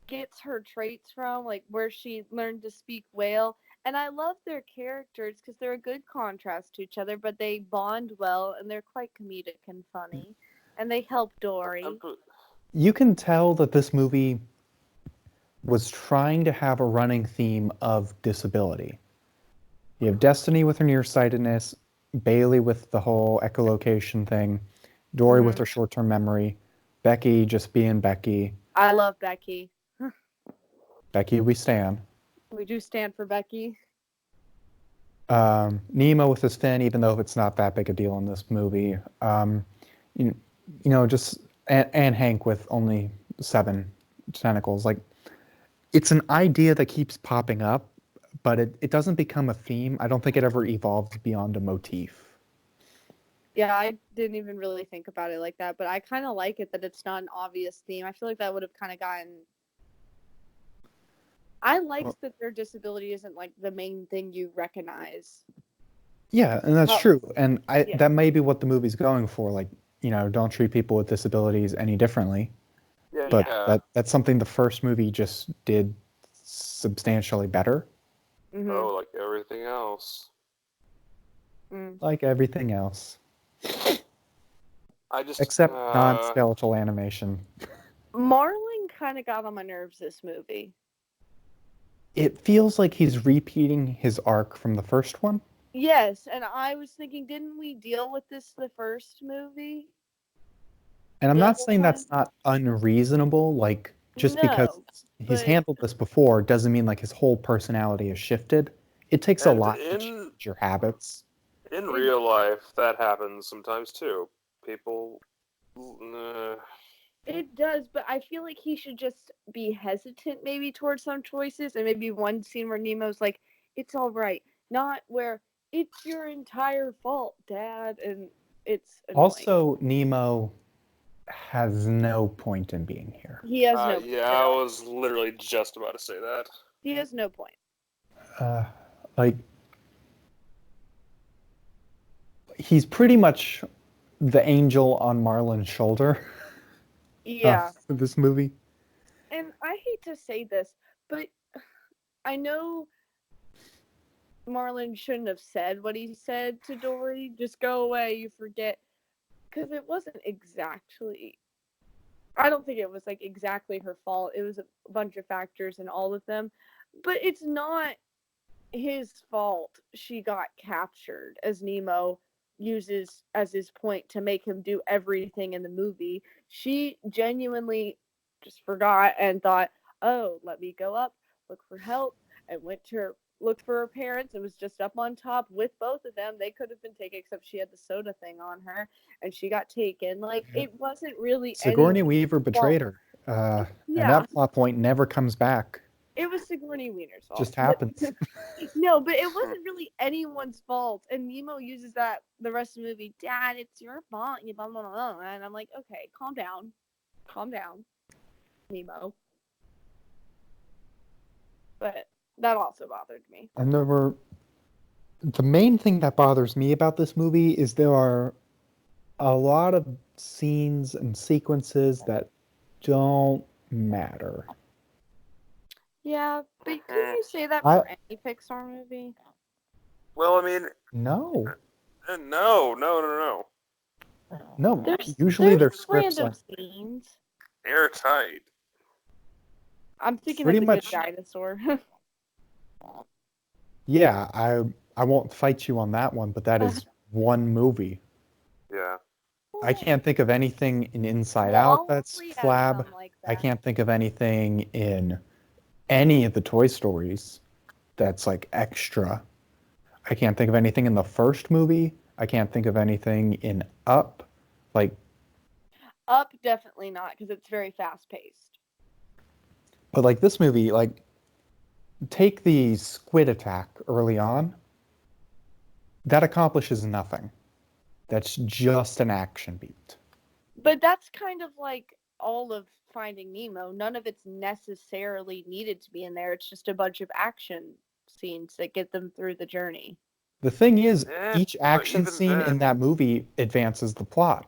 gets her traits from, like where she learned to speak whale, And I love their characters because they're a good contrast to each other, but they bond well and they're quite comedic and funny. And they help Dory. You can tell that this movie was trying to have a running theme of disability. You have Destiny with her nearsightedness, Bailey with the whole echolocation thing, Dory with her short-term memory, Becky just being Becky. I love Becky. Becky, we stand. We do stand for Becky. Nemo with his fin, even though it's not that big a deal in this movie. You know, just and Hank with only 7 tentacles. Like, it's an idea that keeps popping up, but it doesn't become a theme. I don't think it ever evolves beyond a motif. Yeah, I didn't even really think about it like that, but I kind of like it that it's not an obvious theme. I feel like that would have kind of gotten. I liked that their disability isn't like the main thing you recognize. Yeah, and that's true. And yeah. that may be what the movie's going for. Like, you know, don't treat people with disabilities any differently. Yeah, But that's something the first movie just did substantially better. Mm-hmm. Oh, like everything else. Like everything else. Except non-skeletal animation. Marlon kind of got on my nerves this movie. It feels like he's repeating his arc from the first one. Yes, and I was thinking, didn't we deal with this the first movie? And I'm not saying that's not unreasonable. Like, just because he's handled this before doesn't mean like his whole personality has shifted. It takes a lot to change your habits. In real life, that happens sometimes too. People. It does, but I feel like he should just be hesitant maybe towards some choices, and maybe one scene where Nemo's like, "It's all right," not where it's your entire fault, Dad, and it's annoying. Also, Nemo has no point in being here. He has no point. Yeah, I was literally just about to say that. He has no point. Like, he's pretty much the angel on Marlon's shoulder. Yeah. This movie. And I hate to say this, but I know Marlon shouldn't have said what he said to Dory. Just go away, you forget. Because it wasn't exactly... I don't think it was like exactly her fault. It was a bunch of factors in all of them. But it's not his fault she got captured, as Nemo uses as his point to make him do everything in the movie. She genuinely just forgot and thought, oh, let me go up, look for help, and went to look for her parents and was just up on top with both of them. They could have been taken, except she had the soda thing on her, and she got taken. Like, it wasn't really Sigourney Weaver betrayed her. And that plot point never comes back. It was Sigourney Weaver's fault. Just happens. No, but it wasn't really anyone's fault. And Nemo uses that the rest of the movie. Dad, it's your fault. You blah, blah, blah. And I'm like, okay, calm down. Calm down, Nemo. But that also bothered me. And the main thing that bothers me about this movie is there are a lot of scenes and sequences that don't matter. Yeah, but can you say that for any Pixar movie? Well, I mean... No. No. No, usually they're scripts random scenes. Airtight. I'm thinking pretty of the much, Good Dinosaur. Yeah, I won't fight you on that one, but that is one movie. Yeah. I can't think of anything in Inside Out that's flab. Like that. I can't think of anything in any of the Toy Stories that's like extra. I can't think of anything in the first movie. I can't think of anything in Up. Like, Up, definitely not, because it's very fast paced. but like this movie, like, take the squid attack early on. That accomplishes nothing. That's just an action beat. But that's kind of like all of Finding Nemo. None of it's necessarily needed to be in there. It's just a bunch of action scenes that get them through the journey. The thing is, each action scene in that movie advances the plot.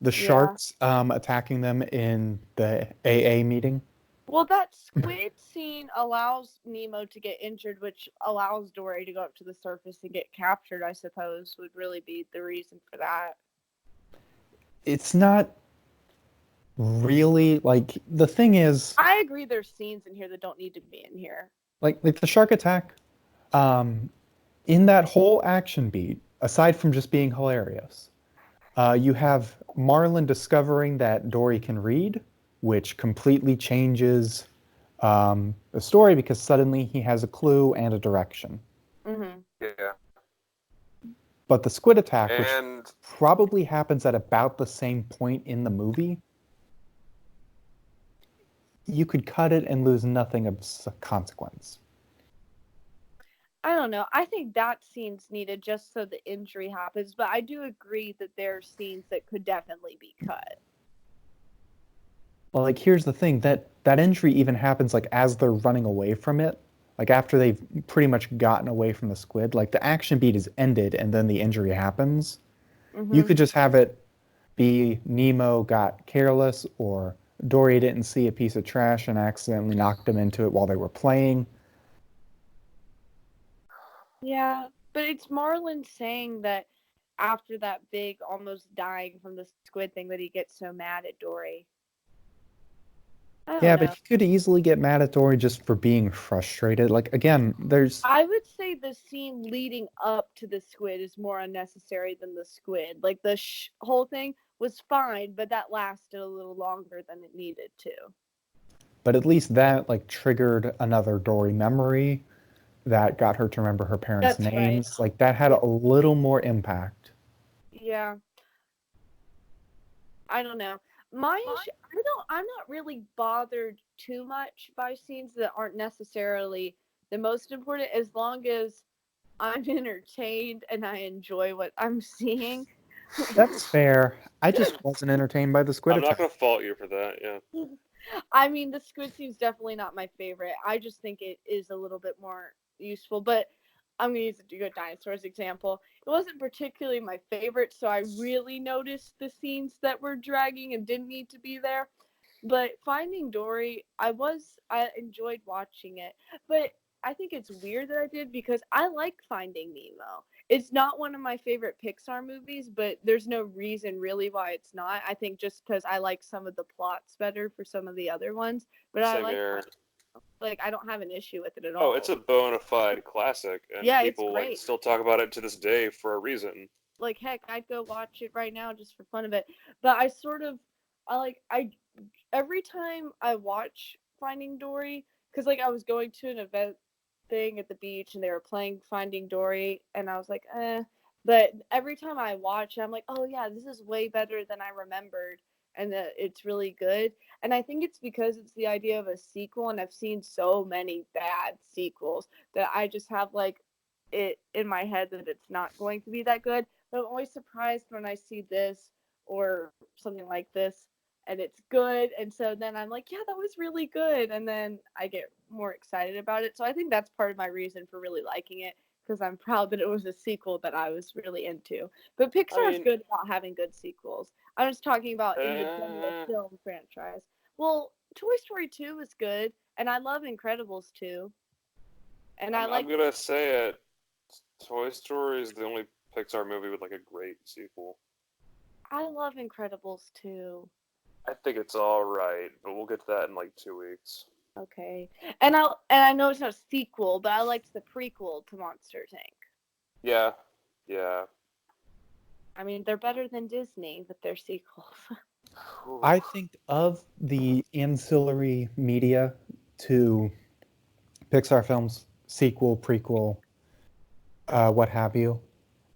The sharks attacking them in the AA meeting. Well, that squid scene allows Nemo to get injured, which allows Dory to go up to the surface and get captured, I suppose, would really be the reason for that. It's not really like the thing is I agree there's scenes in here that don't need to be in here. like the shark attack. In that whole action beat, aside from just being hilarious, you have Marlin discovering that Dory can read, which completely changes the story because suddenly he has a clue and a direction. Mm-hmm. Yeah. But the squid attack, which And probably happens at about the same point in the movie, you could cut it and lose nothing of consequence. I don't know. I think that scene's needed just so the injury happens, but I do agree that there are scenes that could definitely be cut. Well, like here's the thing that injury even happens like as they're running away from it, like after they've pretty much gotten away from the squid. Like the action beat is ended and then the injury happens. You Mm-hmm. could just have it be Nemo got careless or Dory didn't see a piece of trash and accidentally knocked him into it while they were playing. Yeah, but it's Marlin saying that after that big almost dying from the squid thing that he gets so mad at Dory. I don't Yeah, know. but he could easily get mad at Dory just for being frustrated. Like again, there's I would say the scene leading up to the squid is more unnecessary than the squid. Like the whole thing was fine, but that lasted a little longer than it needed to. but at least that like triggered another Dory memory that got her to remember her parents' That's right. names. Like that had Yeah. a little more impact. Yeah, I don't know. I'm not really bothered too much by scenes that aren't necessarily the most important, as long as I'm entertained and I enjoy what I'm seeing. That's fair. I just wasn't entertained by the squid I'm not attack. going to fault you for that. Yeah. I mean, the squid scene's definitely not my favorite. I just think it is a little bit more useful. But I'm gonna use the Good Dinosaurs example. It wasn't particularly my favorite, so I really noticed the scenes that were dragging and didn't need to be there. But Finding Dory, I enjoyed watching it. But I think it's weird that I did because I like Finding Nemo. It's not one of my favorite Pixar movies, but there's no reason really why it's not. I think just because I like some of the plots better for some of the other ones. But I Same like here. I don't have an issue with it at Oh, all. it's a bona fide classic, and Yeah, it's people like great. still talk about it to this day for a reason. Like heck, I'd go watch it right now just for fun of it. But I every time I watch Finding Dory, because like I was going to an event thing at the beach and they were playing Finding Dory, and I was like, eh. But every time I watch, I'm like, oh yeah, this is way better than I remembered, and that it's really good. And I think it's because it's the idea of a sequel, and I've seen so many bad sequels that I just have like it in my head that it's not going to be that good. But I'm always surprised when I see this or something like this and it's good. And so then I'm like, yeah, that was really good. And then I get more excited about it. So I think that's part of my reason for really liking it because I'm proud that it was a sequel that I was really into. But I Pixar's mean, good about having good sequels. I'm just talking about independent uh, film franchise. Well, Toy Story 2 is good, and I love Incredibles 2. And I I'm like gonna say it. Toy Story is the only Pixar movie with like a great sequel. I love Incredibles 2. I think it's all right, but we'll get to that in like 2 weeks. Okay. I know it's not a sequel, but I liked the prequel to Monsters Inc. Yeah, yeah. I mean, they're better than Disney with their sequels. I think of the ancillary media to Pixar films, sequel, prequel, what have you.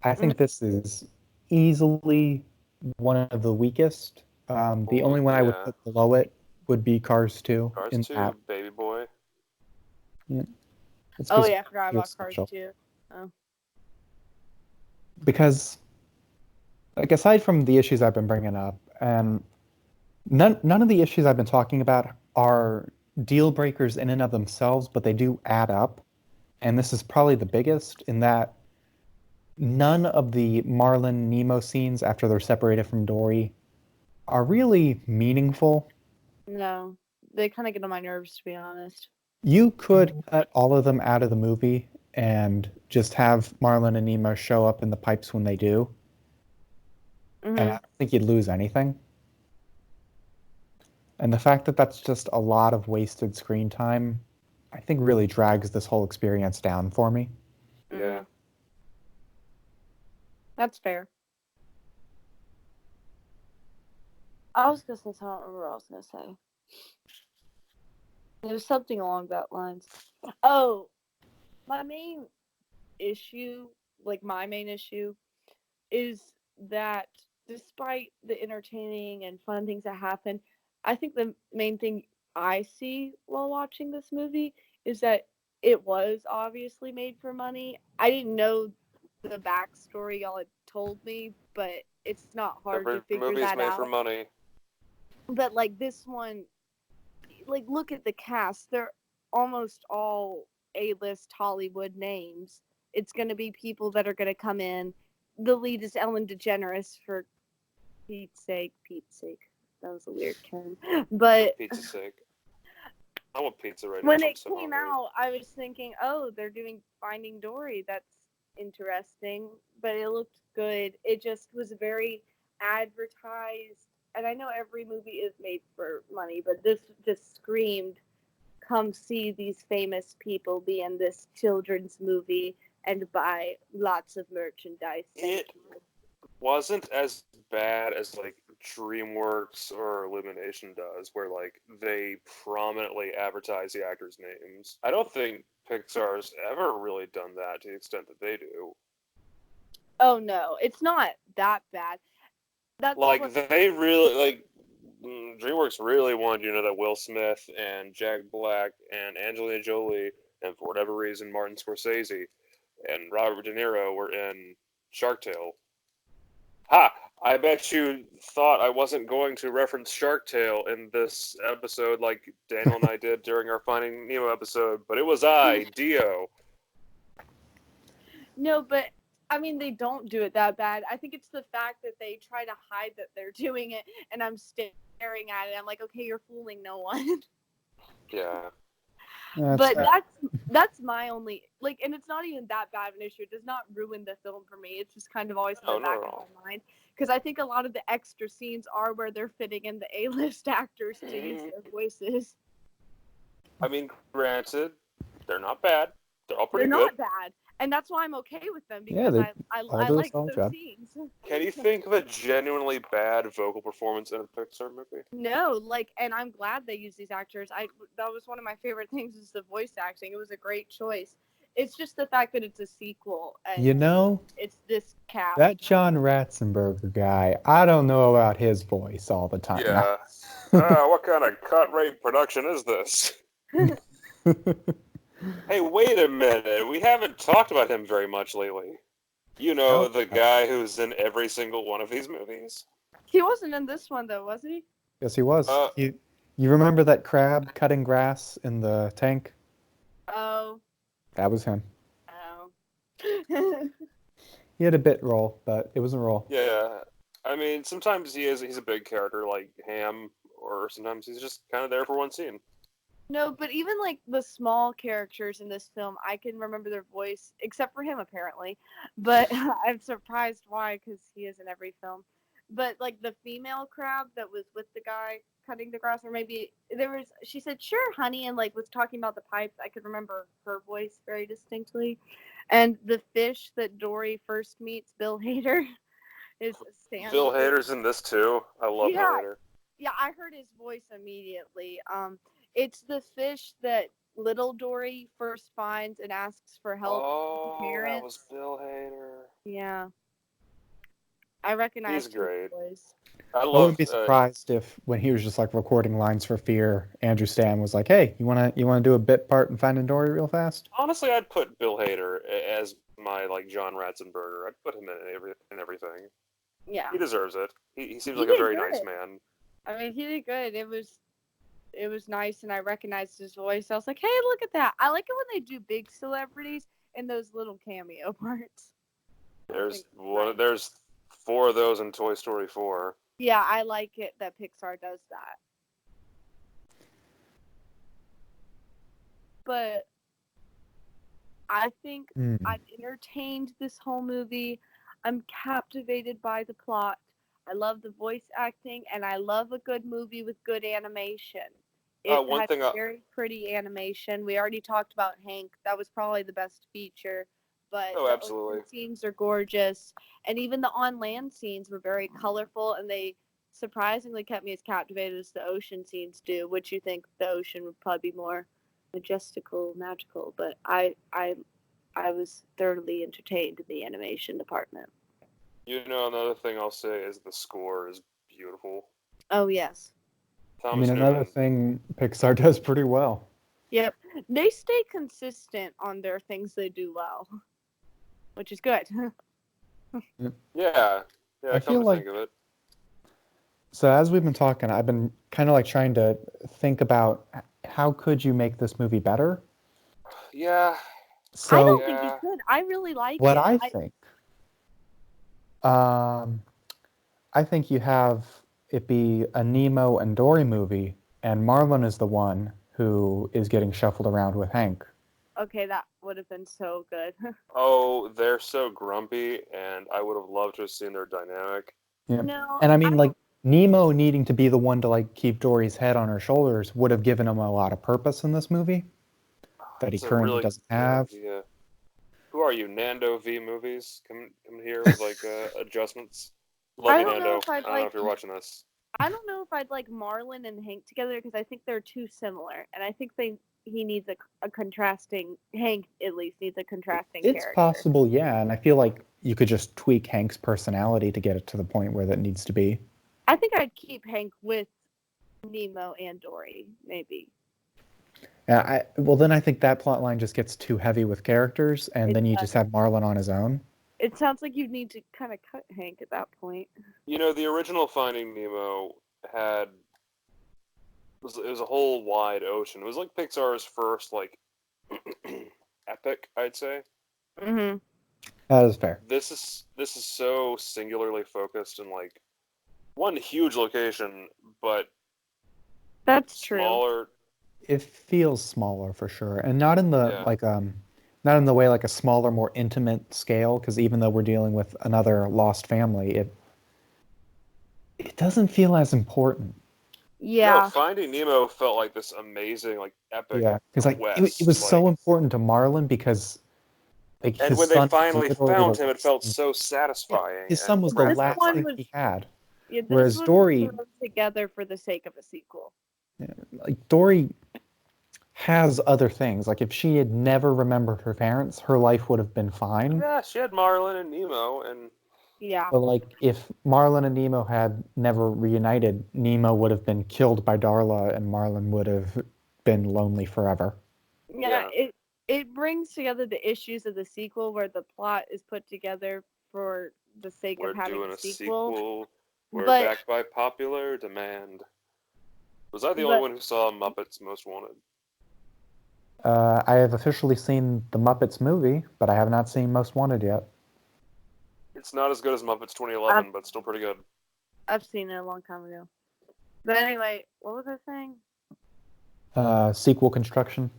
I think this is easily one of the weakest. The only one I would Yeah. put below it would be Cars 2 Cars in 2, that. Baby Boy. Yeah, it's Oh 'cause yeah, I forgot it was about Cars special. 2. Oh. Because, like, aside from the issues I've been bringing up, and none of the issues I've been talking about are deal breakers in and of themselves, but they do add up. And this is probably the biggest in that none of the Marlin Nemo scenes after they're separated from Dory are really meaningful. No. they kind of get on my nerves, to be honest. You could cut all of them out of the movie and just have Marlin and Nemo show up in the pipes when they do, and I Hmm. don't think you'd lose anything. And the fact that that's just a lot of wasted screen time, I think really drags this whole experience down for me. Yeah. That's fair. I was gonna say something. I don't remember what I was gonna say. It was something along that lines. Oh, my main issue, my main issue, is that despite the entertaining and fun things that happen, I think the main thing I see while watching this movie is that it was obviously made for money. I didn't know the backstory y'all had told me, but it's not hard to Every figure movie is that made for out. money. But this one, look at the cast. They're almost all A-list Hollywood names. It's going to be people that are going to come in. The lead is Ellen DeGeneres, for Pete's sake. That was a weird term. But Pizza's sake. I want pizza right now. when I'm it so came hungry. out, I was thinking, oh, they're doing Finding Dory. That's interesting. But it looked good. It just was very advertised. And I know every movie is made for money, but this just screamed, come see these famous people be in this children's movie and buy lots of merchandise. It wasn't as bad as like DreamWorks or Illumination does, where like they prominently advertise the actors' names. I don't think Pixar's ever really done that to the extent that they do. Oh no, it's not that bad. That's Like what. they really like DreamWorks really wanted you to know that Will Smith and Jack Black and Angelina Jolie and for whatever reason Martin Scorsese and Robert De Niro were in Shark Tale. Ha! I bet you thought I wasn't going to reference Shark Tale in this episode like Daniel and I did during our Finding Nemo episode, but it was I, Dio. No, but I mean, they don't do it that bad. I think it's the fact that they try to hide that they're doing it, and I'm staring at it. I'm like, okay, you're fooling no one. Yeah. But that's my only and it's not even that bad of an issue. It does not ruin the film for me. It's just kind of always in the Oh, not back at of all. my mind because I think a lot of the extra scenes are where they're fitting in the A-list actors to use their voices. I mean, granted, they're not bad. They're all They're pretty not good. bad, and that's why I'm okay with them Yeah, because all I do a like solid those job. scenes. Can you think of a genuinely bad vocal performance in a Pixar movie? No, and I'm glad they use these actors. That was one of my favorite things is the voice acting. It was a great choice. It's just the fact that it's a sequel and You know, it's this cast. that John Ratzenberger guy, I don't know about his voice all the time. Yeah. What kind of cut rate production is this? Hey, wait a minute. We haven't talked about him very much lately. You know, the guy who's in every single one of these movies? He wasn't in this one though, was he? Yes, he was. Uh, You remember that crab cutting grass in the tank? Oh. That was him. Oh. He had a bit role, but it was a role. Yeah. I mean, sometimes he's a big character like Ham, or sometimes he's just kind of there for one scene. No, but even the small characters in this film, I can remember their voice, except for him apparently. But I'm surprised why, because he is in every film. But the female crab that was with the guy cutting the grass, or maybe she said, "Sure, honey," and was talking about the pipes. I could remember her voice very distinctly. And the fish that Dory first meets, Bill Hader, is Stanley. Bill Hader's in this too. I love Bill Hader. Yeah, I heard his voice immediately. It's the fish that little Dory first finds and asks for help. Oh, With the parents. that was Bill Hader. Yeah, I recognize He's great. his voice. I wouldn't be love. surprised if when he was just recording lines for Fear, Andrew Stan was like, "Hey, you wanna do a bit part in Finding Dory real fast?" Honestly, I'd put Bill Hader as my John Ratzenberger. I'd put him in everything. Yeah, He deserves it. He seems He like a did very good. nice man. I mean, he did good. It was nice, and I recognized his voice. I was like, "Hey, look at that!" I like it when they do big celebrities in those little cameo parts. There's 4 of those in Toy Story 4. Yeah, I like it that Pixar does that. but I think Hmm. I'm entertained this whole movie. I'm captivated by the plot. I love the voice acting, and I love a good movie with good animation. It One had thing, very pretty animation. We already talked about Hank. That was probably the best feature. But oh, the absolutely. ocean scenes are gorgeous, and even the on-land scenes were very colorful, and they surprisingly kept me as captivated as the ocean scenes do. Which you think the ocean would probably be more majestical, magical, but I was thoroughly entertained in the animation department. Another thing I'll say is the score is beautiful. Oh yes. I Thomas mean, another Newman. thing Pixar does pretty well. Yep. They stay consistent on their things they do well, which is good. Yeah, I come feel to like think of it. So as we've been talking, I've been kind of like trying to think about how could you make this movie better. Yeah, I So don't think you Yeah. could. I really like what it. I think, I think you have it be a Nemo and Dory movie, and Marlon is the one who is getting shuffled around with Hank. Okay, that would have been so good. Oh, they're so grumpy, and I would have loved to have seen their dynamic. Yeah. No, And I mean, I like Nemo needing to be the one to like keep Dory's head on her shoulders would have given him a lot of purpose in this movie that he It's a currently really doesn't good have. idea. Who are you, Nando V Movies? Come here with like adjustments. Love I you, don't know Nando. if I'd I don't know like if you're watching this. I don't know if I'd like Marlon and Hank together because I think they're too similar, and I think he needs a contrasting Hank at least needs a contrasting It's character. possible, yeah, and I feel like you could just tweak Hank's personality to get it to the point where that needs to be. I think I'd keep Hank with Nemo and Dory, maybe. Yeah, well, then I think that plot line just gets too heavy with characters, and It then you does. just have Marlon on his own. It sounds like you'd need to kind of cut Hank at that point. The original Finding Nemo had it was a whole wide ocean. It was like Pixar's first like epic, I'd say. Mm-hmm. That is fair. This is so singularly focused in like one huge location, but That's true. smaller. It feels smaller for sure, and not in the Yeah. like not in the way like a smaller, more intimate scale. Because even though we're dealing with another lost family, it doesn't feel as important. Yeah. No, Finding Nemo felt like this amazing, like epic Yeah, because like quest. it was so like, important to Marlon because like and his when they son was finally literally found the him, it last felt thing- so satisfying. his son and was the This last one thing was- he had. Yeah, this Whereas one Dory- was thrown together for the sake of a sequel. Like Dory has other things. Like if she had never remembered her parents, her life would have been fine. Yeah, she had Marlin and Nemo, and Yeah. But like if Marlon and Nemo had never reunited, Nemo would have been killed by Darla and Marlon would have been lonely forever. Yeah, it brings together the issues of the sequel where the plot is put together for the sake we're of having doing a a sequel. sequel. We're But- backed by popular demand. Was I the But- only one who saw Muppets Most Wanted? I have officially seen the Muppets movie, but I have not seen Most Wanted yet. It's not as good as Muppets 2011, but still pretty good. I've seen it a long time ago. But anyway, what was I saying? Sequel construction.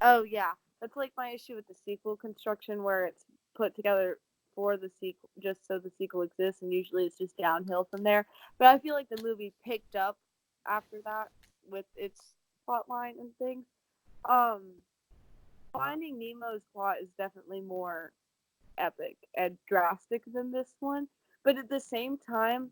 Oh yeah, that's like my issue with the sequel construction, where it's put together for the sequel, just so the sequel exists, and usually it's just downhill from there. But I feel like the movie picked up after that with its plot line and things. Finding Nemo's plot is definitely more epic and drastic than this one, but at the same time,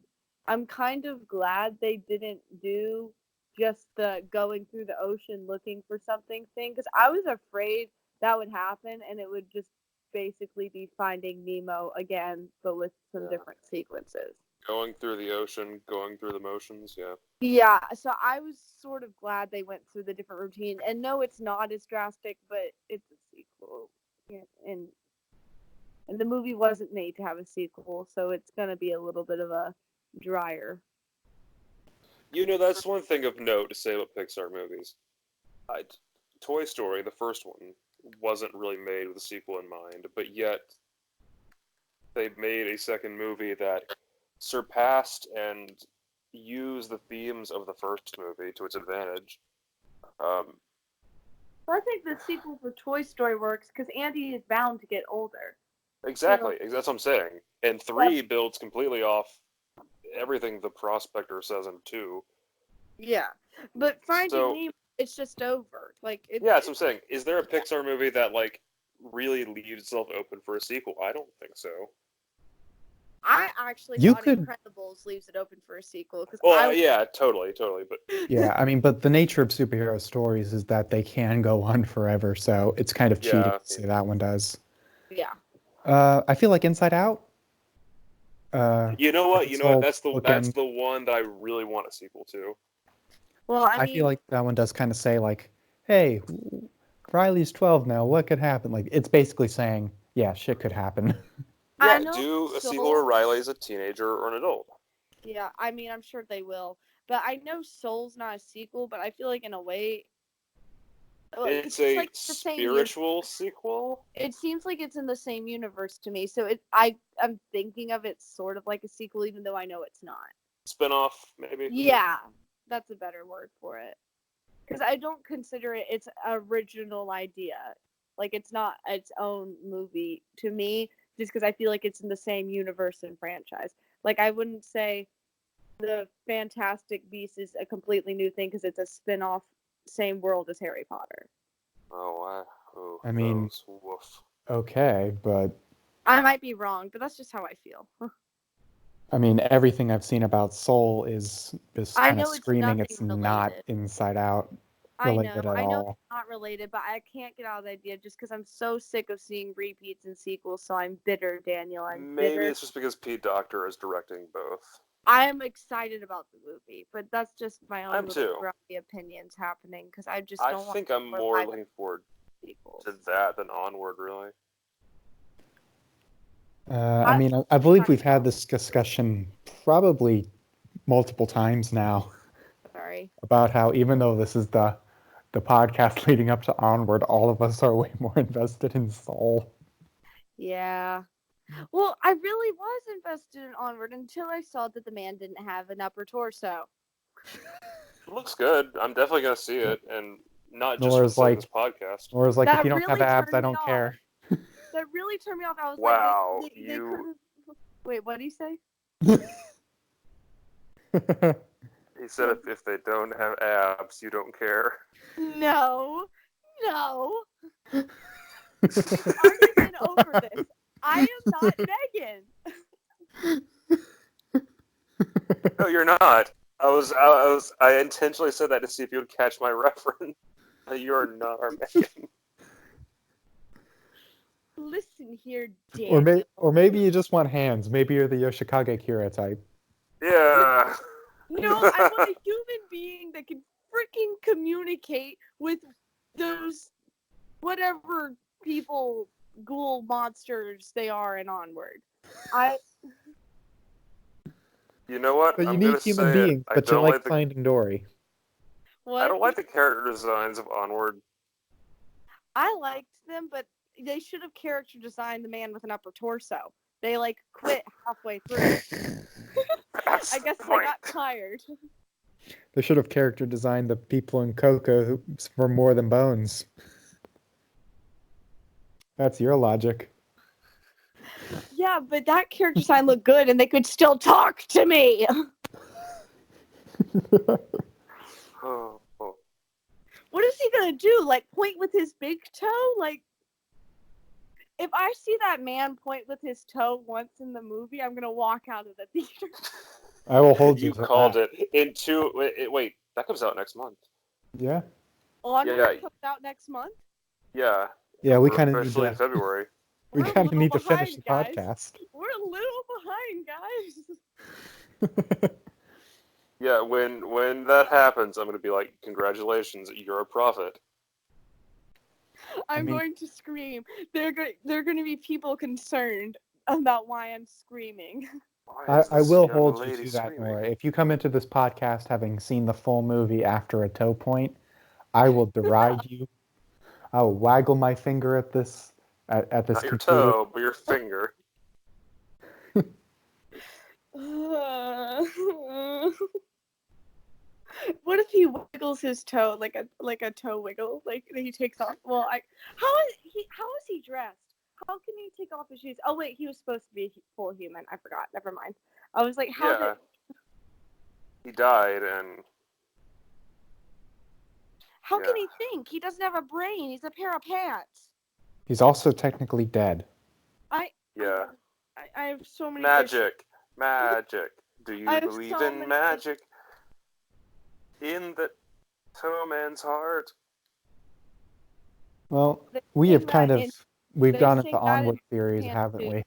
I'm kind of glad they didn't do just the going through the ocean looking for something thing, because I was afraid that would happen and it would just basically be Finding Nemo again, but with some Yeah. different sequences. Going through the ocean, going through the motions, yeah. Yeah, so I was sort of glad they went through the different routine. And no, it's not as drastic, but it's a sequel. Yeah, and the movie wasn't made to have a sequel, so it's going to be a little bit of a drier. That's one thing of note to say about Pixar movies. Toy Story, the first one, wasn't really made with a sequel in mind, but yet they made a second movie that surpassed and used the themes of the first movie to its advantage. Well, I think the sequel for Toy Story works because Andy is bound to get older. Exactly. That's what I'm saying. And 3 builds completely off everything the prospector says in 2. Yeah, but Finding So- Nemo, it's just over. Like, Yeah, that's what I'm saying. Is there a Pixar movie that like really leaves itself open for a sequel? I don't think so. I actually You thought could- Incredibles leaves it open for a sequel because Well, yeah, totally. But Yeah, I mean, but the nature of superhero stories is that they can go on forever, so it's kind of cheating Yeah. to say that one does. yeah. I feel like Inside Out. you know what? its You know what? whole That's the bookend. one that I really want a sequel to. Well, I feel like that one does kind of say like, "Hey, Riley's 12 now. What could happen?" Like it's basically saying, "Yeah, shit could happen." I Yeah, know do a Soul- sequel where Riley's a teenager or an adult. Yeah, I mean, I'm sure they will. But I know Soul's not a sequel, but I feel like in a way, It's a like the same spiritual sequel. It seems like it's in the same universe to me. So I'm thinking of it sort of like a sequel, even though I know it's not. Spin-off, maybe. Yeah, that's a better word for it. Because I don't consider it its original idea. Like, it's not its own movie to me, just because I feel like it's in the same universe and franchise. Like, I wouldn't say the Fantastic Beasts is a completely new thing because it's a spin-off, same world as Harry Potter. I mean- those, woof. Okay, but I might be wrong, but that's just how I feel. I mean, everything I've seen about Soul is I kind of know it's screaming nothing it's not related. Inside Out I related know at it's all. not related, but I can't get out of the idea just because I'm so sick of seeing repeats and sequels. So I'm bitter, Daniel. I'm Maybe bitter. it's just because Pete Docter is directing both. I am excited about the movie, but that's just my own I'm little too. grumpy opinions happening because I just I don't think want I'm more more live looking forward sequels. to that than Onward, really. I mean, I believe we've had this discussion probably multiple times now Sorry. about how even though this is the podcast leading up to Onward, all of us are way more invested in Soul. Yeah. Well, I really was invested in Onward until I saw that the man didn't have an upper torso. It looks good. I'm definitely gonna see it, and not just Nor for is, the sake of like- this podcast. Or is like, That if you don't have really abs, I turned me don't care. That really turned me off. I was Wow, like, they you- couldn't. Wait, what did he say? He said if they don't have abs, you don't care. No. We've already been over this. I am not Megan. No, you're not. I intentionally said that to see if you would catch my reference. You're not our Megan. Listen here, Daniel. or maybe you just want hands. Maybe you're the Yoshikage Kira type. Yeah. No, I want a human being that can freaking communicate with those whatever people, ghoul monsters they are in Onward. You know what? But you I'm need gonna human say beings, it. I but you don't like like the Finding Dory. What? I don't like the character designs of Onward. I liked them, but they should have character designed the man with an upper torso. They like quit halfway through. That's I guess the they point. got tired. They should have character designed the people in Coco for more than bones. That's your logic. Yeah, but that character design looked good, and they could still talk to me. Oh, oh. What is he gonna do? Like point with his big toe? Like, if I see that man point with his toe once in the movie, I'm gonna walk out of the theater. I will hold you You to called that. it. In two. Wait, that comes out next month. Yeah. Onward Yeah. comes out next month. Yeah. Yeah, we We're kind of need officially in to. February. We We're a kind of little need to finish the behind, guys. podcast. We're a little behind, guys. Yeah, when that happens, I'm gonna be like, congratulations, you're a prophet. I'm mean- going to scream. They're going to be people concerned about why I'm screaming. Why is I this will young hold you lady to that, screaming? Nora. If you come into this podcast having seen the full movie after a toe point, I will deride you. I will waggle my finger at this at this Not your computer. toe, but your finger. What What if he wiggles his toe like a toe wiggle, like he takes off? Well, how is he dressed? How can he take off his shoes? Oh wait, he was supposed to be full human. I forgot. Never mind. I was like, how Yeah. He died, and how can Yeah. he think? He doesn't have a brain. He's a pair of pants. He's also technically dead. yeah. I have so many Magic. Magic. Do you I have believe so in many magic? In the toe man's heart. Well, They we sing have kind that of in- we've they gone sing into that in Onward theories, Japan, haven't too. we?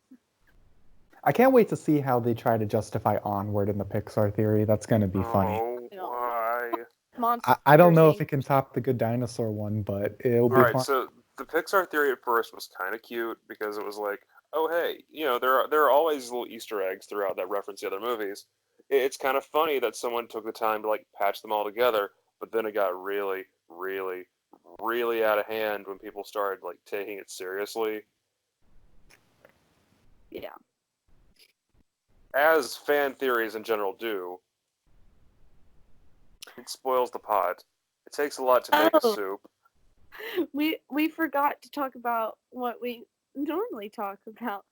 I can't wait to see how they try to justify Onward in the Pixar theory. That's going to be funny. Oh, You know. why? Monster I don't know if sing- it can top the Good Dinosaur one, but it'll be Alright, fun. so the Pixar theory at first was kind of cute because it was like, oh hey, there are always little Easter eggs throughout that reference the other movies. It's kind of funny that someone took the time to like patch them all together, but then it got really, really, really out of hand when people started like taking it seriously. Yeah. As fan theories in general do, it spoils the pot. It takes a lot to make a Oh. soup. We forgot to talk about what we normally talk about.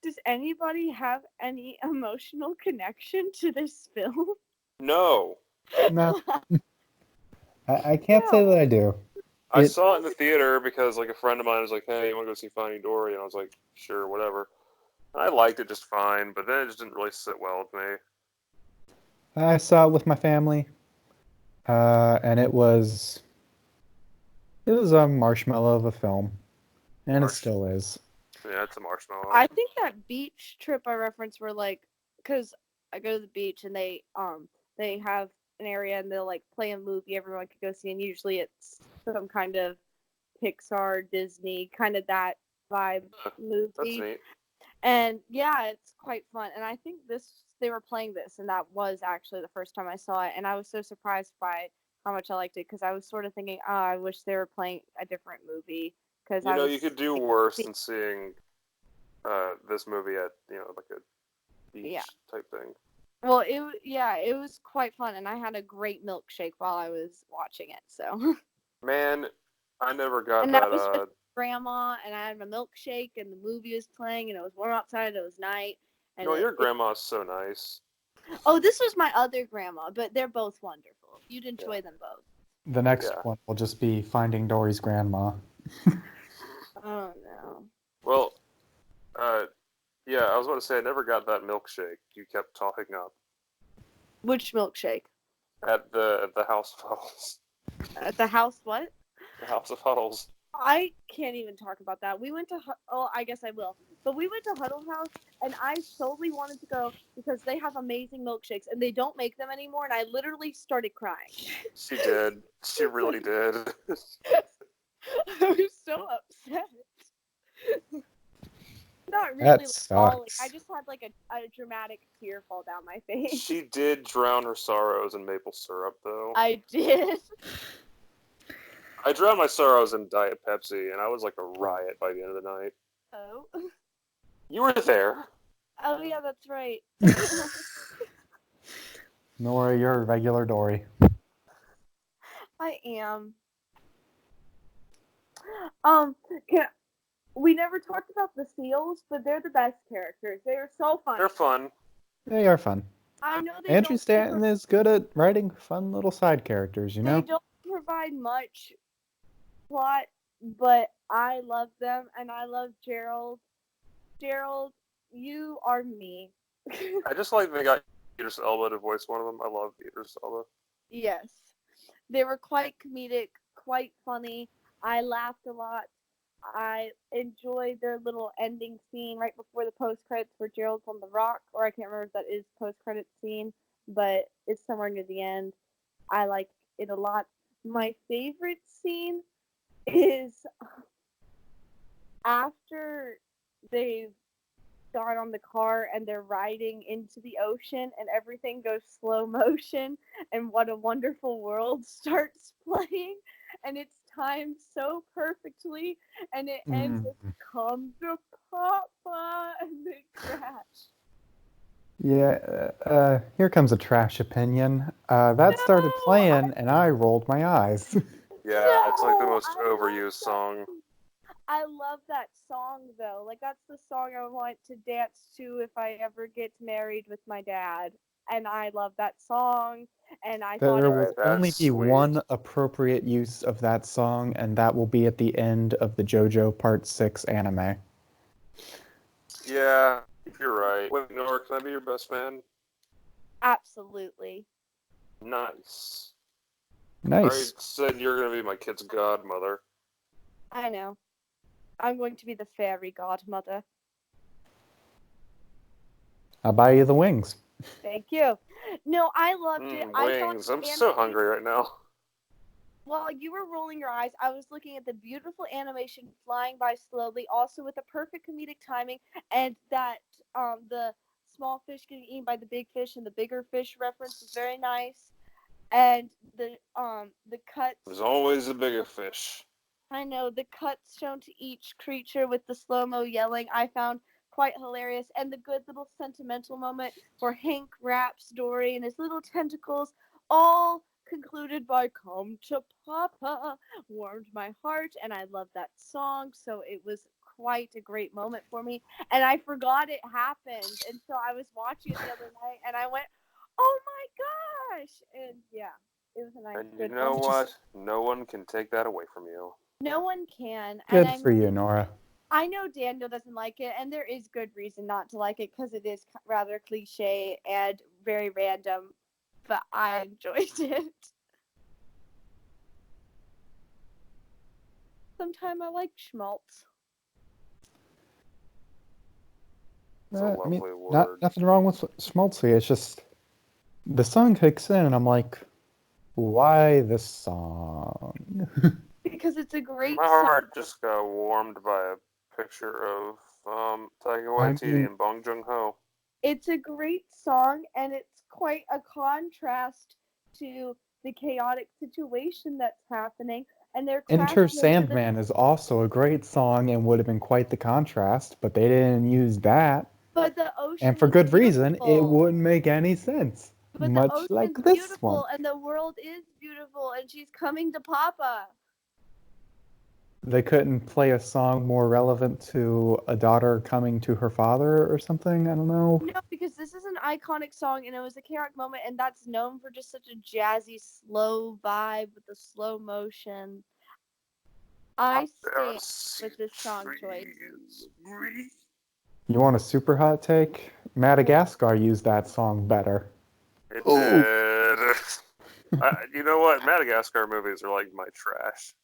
Does anybody have any emotional connection to this film? No. No, I can't say that I do. I It- saw it in the theater because like a friend of mine was like, "Hey, you want to go see Finding Dory?" And I was like, "Sure, whatever." I liked it just fine, but then it just didn't really sit well with me. I saw it with my family, and it was a marshmallow of a film, and it still is. Yeah, it's a marshmallow. I think that beach trip I referenced were like, because I go to the beach and they have an area and they'll like play a movie everyone could go see, and usually it's some kind of Pixar, Disney, kind of that vibe That's movie. neat. And yeah, it's quite fun. And I think they were playing this, and that was actually the first time I saw it. And I was so surprised by how much I liked it because I was sort of thinking, oh, I wish they were playing a different movie. Because You could do worse than seeing this movie at like a beach type thing. Well, it was quite fun, and I had a great milkshake while I was watching it. So. Man, I never got And that. that was with grandma, and I had my milkshake, and the movie was playing, and it was warm outside. It was night. And Your grandma's so nice. Oh, this was my other grandma, but they're both wonderful. You'd enjoy them both. The next Yeah. one will just be Finding Dory's grandma. Oh no. Well, yeah, I was about to say I never got that milkshake you kept talking up Which milkshake? at the House of Huddles. At the house? What? The House of Huddles. I can't even talk about that. We went to I guess I will. But we went to Huddle House, and I solely wanted to go because they have amazing milkshakes, and they don't make them anymore. And I literally started crying. She did. She really did. I was so upset. Not really That like bawling. sucks. I just had like a dramatic tear fall down my face. She did drown her sorrows in maple syrup, though. I did. I drowned my sorrows in Diet Pepsi, and I was like a riot by the end of the night. Oh. You were there. Oh yeah, that's right. Nora, you're a regular Dory. I am. We never talked about the seals, but they're the best characters. They are so funny. They're fun. They are fun. I know they Andrew don't Stanton is good at writing fun little side characters, you They know? don't provide much plot, but I love them, and I love Gerald. Gerald, you are me. I just like they got Idris Elba to voice one of them. I love Idris Elba. Yes. They were quite comedic, quite funny. I laughed a lot. I enjoyed their little ending scene right before the post credits where Gerald's on the rock, or I can't remember if that is post credit scene, but it's somewhere near the end. I like it a lot. My favorite scene is after they've got on the car and they're riding into the ocean and everything goes slow motion and What a Wonderful World starts playing and it's timed so perfectly and it ends with Come to Papa and they crash. Yeah, here comes a trash opinion. That started playing, and I rolled my eyes. Yeah, it's like the No, most I love overused that. song. I love that song though. Like that's the song I want to dance to if I ever get married with my dad. And I love that song. And I thought There it will was Alright, that's only be sweet. one appropriate use of that song, and that will be at the end of the JoJo Part 6 anime. Yeah, you're right. Wait, Nora, can I be your best man? absolutely. Nice. I already Nice. said you're gonna be my kid's godmother. I know. I'm going to be the fairy godmother. I'll buy you the wings. Thank you. No, I loved it. I thought Wings. I'm the so anime. hungry right now. While you were rolling your eyes, I was looking at the beautiful animation flying by slowly, also with a perfect comedic timing, and that the small fish getting eaten by the big fish and the bigger fish reference was very nice. And the cuts, There's always a bigger fish. I know the cuts shown to each creature with the slow-mo yelling, I found quite hilarious, and the good little sentimental moment where Hank wraps Dory in his little tentacles, all concluded by "Come to Papa," warmed my heart, and I love that song, so it was quite a great moment for me, and I forgot it happened, and so I was watching it the other night, and I went, "Oh my gosh!" And yeah, it was a nice, And you good know moment. what? No one can take that away from you. No one can, and Good for you, Nora. I know Daniel doesn't like it, and there is good reason not to like it because it is rather cliche and very random, but I enjoyed it. Sometimes I like schmaltz. It's a I mean, lovely word. nothing wrong with schmaltzy. It's just the song kicks in, and I'm like, why this song? Because it's a great My song. heart just got warmed by a picture of Taika I Waititi mean, and Bong Joon-ho. It's a great song, and it's quite a contrast to the chaotic situation that's happening. And they're Enter crashing into the. Sandman is also a great song and would have been quite the contrast, but they didn't use that. But the And ocean for is good reason, it beautiful. wouldn't make any sense. But the Much like ocean's this one. beautiful, and the world is beautiful, and she's coming to Papa. They couldn't play a song more relevant to a daughter coming to her father or something? I don't know. No, because this is an iconic song, and it was a chaotic moment, and that's known for just such a jazzy, slow vibe with the slow motion. I stand with this song choice. You want a super hot take? Madagascar used that song better. It Oh. did. You know what? Madagascar movies are like my trash.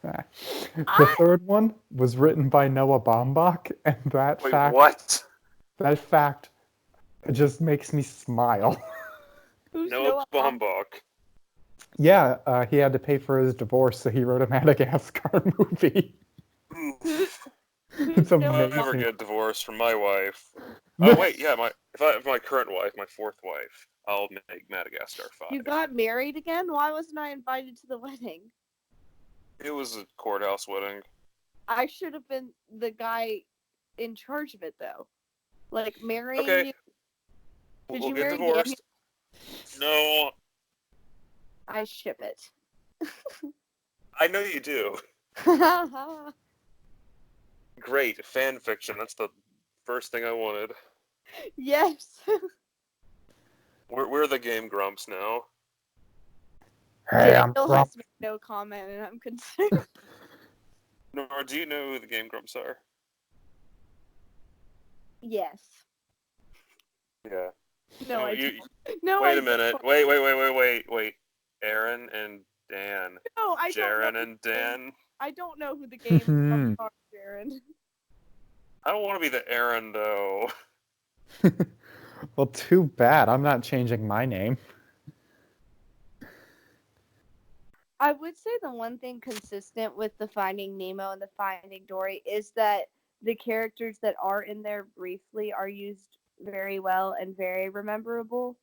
The third one was written by Noah Baumbach, and Wait, what? that fact just makes me smile. Who's Noah Baumbach. Yeah, he had to pay for his divorce, so he wrote a Madagascar movie. It's I'll never amazing. get divorced from my wife. Oh wait, yeah, if my current wife, my fourth wife, I'll make Madagascar 5. You got married again? Why wasn't I invited to the wedding? It was a courthouse wedding. I should have been the guy in charge of it, though. Like, marrying Okay, you. Did we'll you get marry divorced. No, I ship it. I know you do. Great fan fiction. That's the first thing I wanted. Yes. We're the Game Grumps now. Hey, I'm Daniel Trump. has made no comment, and I'm concerned. Nora, do you know who the Game Grumps are? Yes. Yeah. No, Oh, I you, don't. No, wait I a minute. don't. Wait. Aaron and Dan. No, I don't Jaren know. and Dan. I don't know who the game are, Jared. I don't want to be the Aaron though. Well, too bad. I'm not changing my name. I would say the one thing consistent with the Finding Nemo and the Finding Dory is that the characters that are in there briefly are used very well and very rememberable.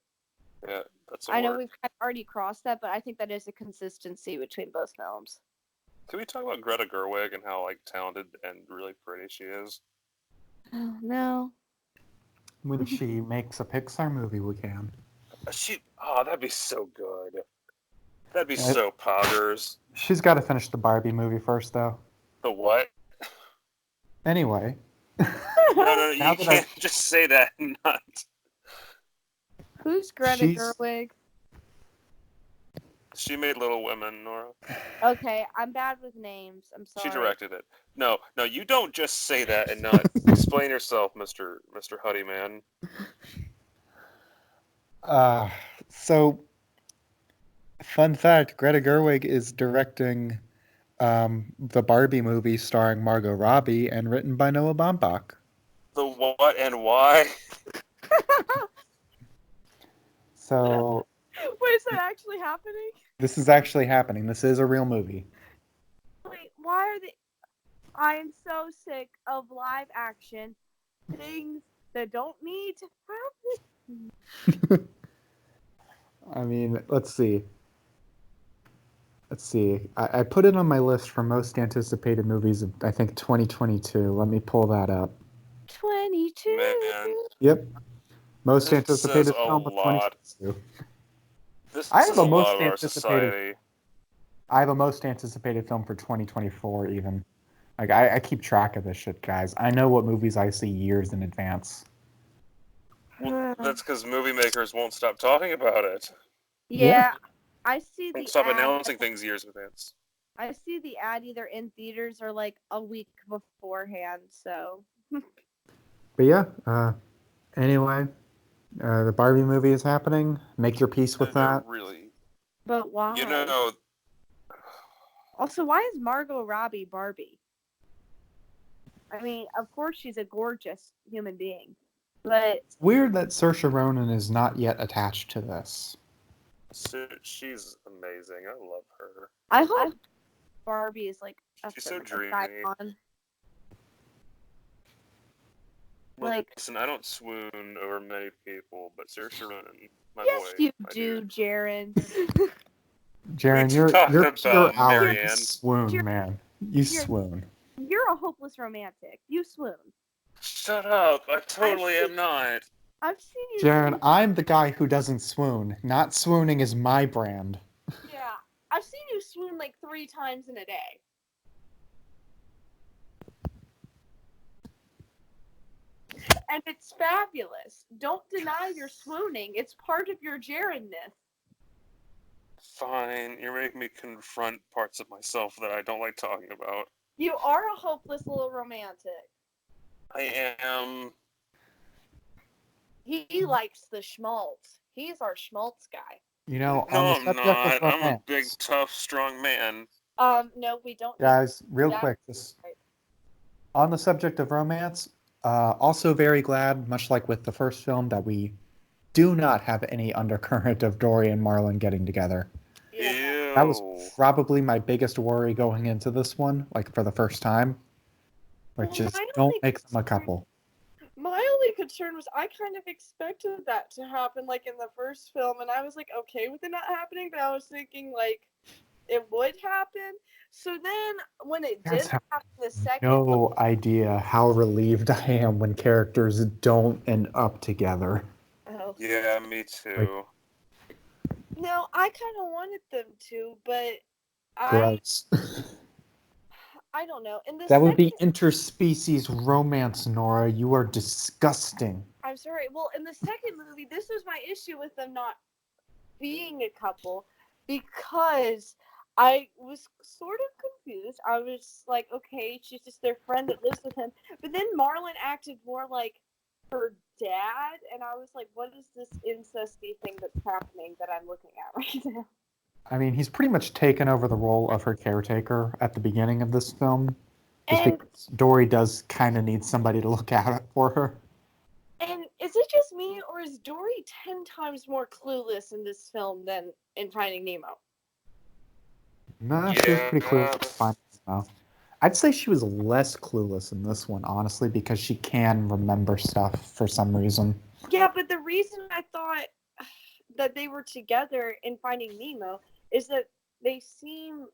Yeah, that's a I know word. we've kind of already crossed that, but I think that is a consistency between both films. Can we talk about Greta Gerwig and how like talented and really pretty she is? Oh, no. When she makes a Pixar movie, we can. That'd be so good. That'd be Yeah. so poggers. She's got to finish the Barbie movie first, though. The what? Anyway. No, Now you that can't just say that and not. Who's Greta She's- Gerwig? She made Little Women, Nora. Okay, I'm bad with names. I'm sorry. She directed it. No, you don't just say that and not explain yourself, Mr. Huddy Man. So, fun fact, Greta Gerwig is directing the Barbie movie starring Margot Robbie and written by Noah Baumbach. The what and why? So, Wait, is that actually happening? this is actually happening. This is a real movie. Wait, why are they? I am so sick of live action things that don't need to happen. I mean, let's see. I put it on my list for most anticipated movies of, I think, 2022. Let me pull that up. 22. Man, Yep. Most This anticipated says a film of lot. 2022. this I is have a a lot most of our anticipated- society. I have a most anticipated film for 2024 even. Like, I keep track of this shit, guys. I know what movies I see years in advance. Well, that's because movie makers won't stop talking about it. Yeah, I see Won't the stop ad. announcing things years in advance. I see the ad either in theaters or like a week beforehand. So But yeah, anyway, the Barbie movie is happening. Make your peace with And they're that. really, but why? you know, Also, why is Margot Robbie Barbie? I mean, of course she's a gorgeous human being, but It's weird that Saoirse Ronan is not yet attached to this. she's amazing. I love her. I hope Barbie is like She's so a dreamy. icon. Like, Listen, I don't swoon over many people, but Saoirse Ronan, my yes, boy. you my do, dude. Jaren. Jaren, We you're talked pure about hour. Marianne. You swoon, You're- man. You you're- swoon. You're a hopeless romantic. You swoon. Shut up! I totally am not. I've seen you. Jaren, I'm the guy who doesn't swoon. Not swooning is my brand. Yeah, I've seen you swoon like 3 times in a day. And it's fabulous. Don't deny your swooning. It's part of your Jarenness. Fine, you're making me confront parts of myself that I don't like talking about. You are a hopeless little romantic. I am. He likes the schmaltz. He's our schmaltz guy. You know, No, on the I'm subject not. of I'm a romance, big, tough, strong man. No, we don't. guys, real Yeah. quick, just on the subject of romance, also very glad, much like with the first film, that we do not have any undercurrent of Dory and Marlon getting together. Yeah. Ew. That was probably my biggest worry going into this one, like for the first time. Like, Well, just my don't only make them a concern- couple. My only concern was I kind of expected that to happen like in the first film, and I was like okay with it not happening, but I was thinking like it would happen. So then when it Guys did have happen the second No idea how relieved I am when characters don't end up together. oh. Yeah, me too. No, I kind of wanted them to, but Gross. I don't know. In the That would be second- interspecies romance, Nora. You are disgusting. I'm sorry. Well, in the second movie, this was my issue with them not being a couple because I was sort of confused. I was like, okay, she's just their friend that lives with him. But then Marlon acted more like her dad, and I was like, what is this incesty thing that's happening that I'm looking at right now? I mean, he's pretty much taken over the role of her caretaker at the beginning of this film. Just And because Dory does kind of need somebody to look out for her. and is it just me, or is Dory 10 times more clueless in this film than in Finding Nemo? Nah, she was pretty Yeah. clueless. Fine. No. I'd say she was less clueless in this one, honestly, because she can remember stuff for some reason. Yeah, but the reason I thought that they were together in Finding Nemo is that they seem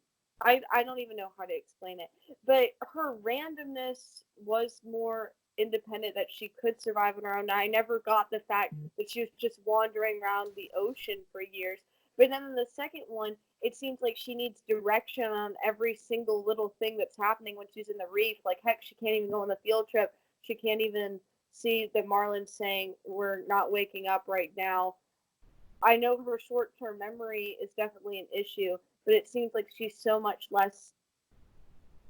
I don't even know how to explain it, but her randomness was more independent that she could survive on her own. I never got the fact that she was just wandering around the ocean for years. But then in the second one, it seems like she needs direction on every single little thing that's happening when she's in the reef. Like, heck, she can't even go on the field trip. She can't even see the marlins saying, we're not waking up right now. I know her short-term memory is definitely an issue, but it seems like she's so much less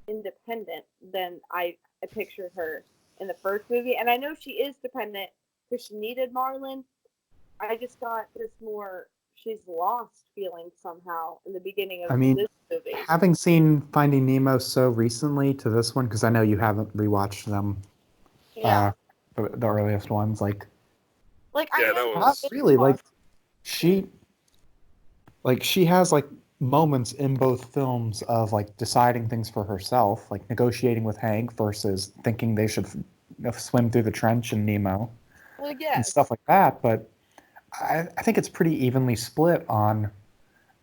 independent than I pictured her in the first movie. And I know she is dependent because she needed Marlin. I just got this more she's lost feeling somehow in the beginning of this movie. Having seen Finding Nemo so recently to this one, because I know you haven't rewatched them, Yeah. the earliest ones, I Yeah, know that not was- really. She has moments in both films of deciding things for herself, like negotiating with Hank versus thinking they should swim through the trench in Nemo Well, and yes. stuff like that. But I think it's pretty evenly split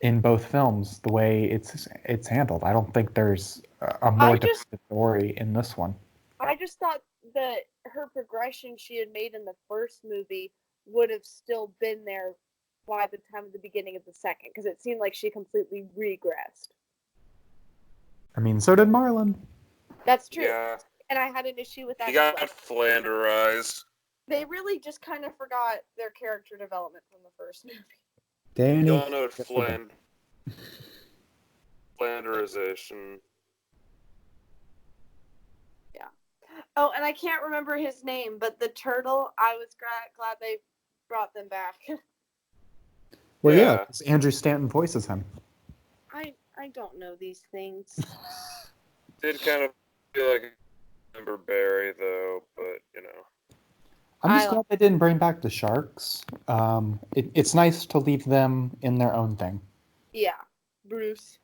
in both films the way it's handled. I don't think there's a more definitive story in this one. I just thought that her progression she had made in the first movie would have still been there by the time of the beginning of the second, because it seemed like she completely regressed. I mean, so did Marlin. That's true. Yeah. And I had an issue with that. He got flanderized. They really just kind of forgot their character development from the first movie. Danny. Y'all know flanderization. Yeah. Oh, and I can't remember his name, but the turtle, I was glad they brought them back. Well, Yeah. yeah, 'cause Andrew Stanton voices him. I don't know these things. Did kind of feel like Member Berry, though, but, I'm just glad they didn't bring back the sharks. It's nice to leave them in their own thing. Yeah. Bruce,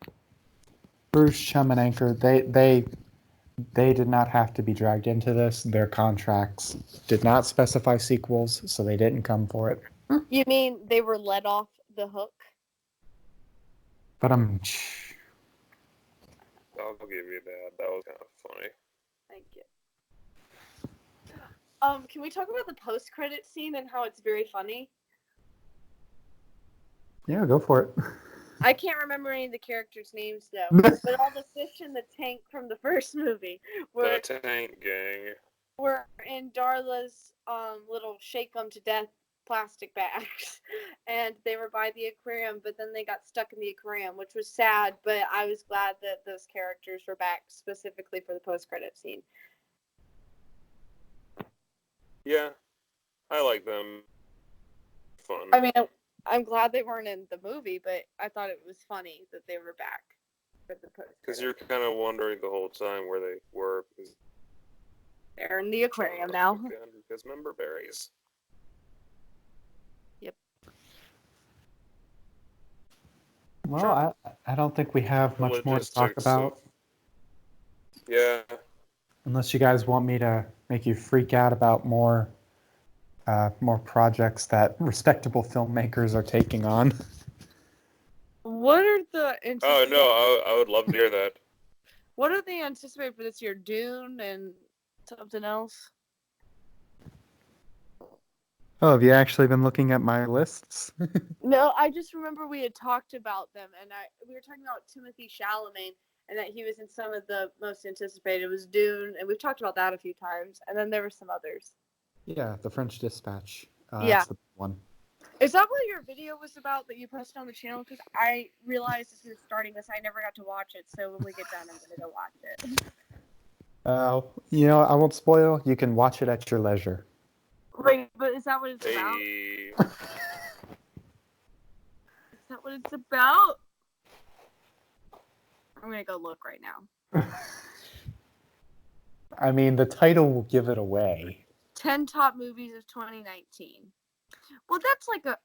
Chum, and Anchor, they did not have to be dragged into this. Their contracts did not specify sequels, so they didn't come for it. You mean they were let off the hook? But I'll give you that. That was kind of funny. Thank you. Can we talk about the post-credit scene and how it's very funny? yeah, go for it. I can't remember any of the characters' names though, but all the fish in the tank from the first movie The Tank Gang. were in Darla's little shake 'em to death plastic bags, and they were by the aquarium, but then they got stuck in the aquarium, which was sad, but I was glad that those characters were back specifically for the post-credit scene. Yeah, I like them. Fun. I mean, I'm glad they weren't in the movie, but I thought it was funny that they were back for the post-credit. Because you're kind of wondering the whole time where they were. They're in the aquarium now. Because Member Berries. Yep. Well, I don't think we have much more to talk Logistics about. Yeah. Unless you guys want me to make you freak out about more projects that respectable filmmakers are taking on. What are the Oh, no, I would love to hear that. What are they anticipating for this year? Dune and something else? Oh, have you actually been looking at my lists? No, I just remember we had talked about them, and we were talking about Timothée Chalamet, and that he was in some of the most anticipated. It was Dune, and we've talked about that a few times, and then there were some others. Yeah, The French Dispatch. Yeah. That's the one. Is that what your video was about that you posted on the channel? Because I realized as we were starting this, I never got to watch it, so when we get done, I'm going to go watch it. I won't spoil. You can watch it at your leisure. Wait, but is that what it's about? Hey. Is that what it's about? I'm going to go look right now. I mean, the title will give it away. 10 top movies of 2019. Well,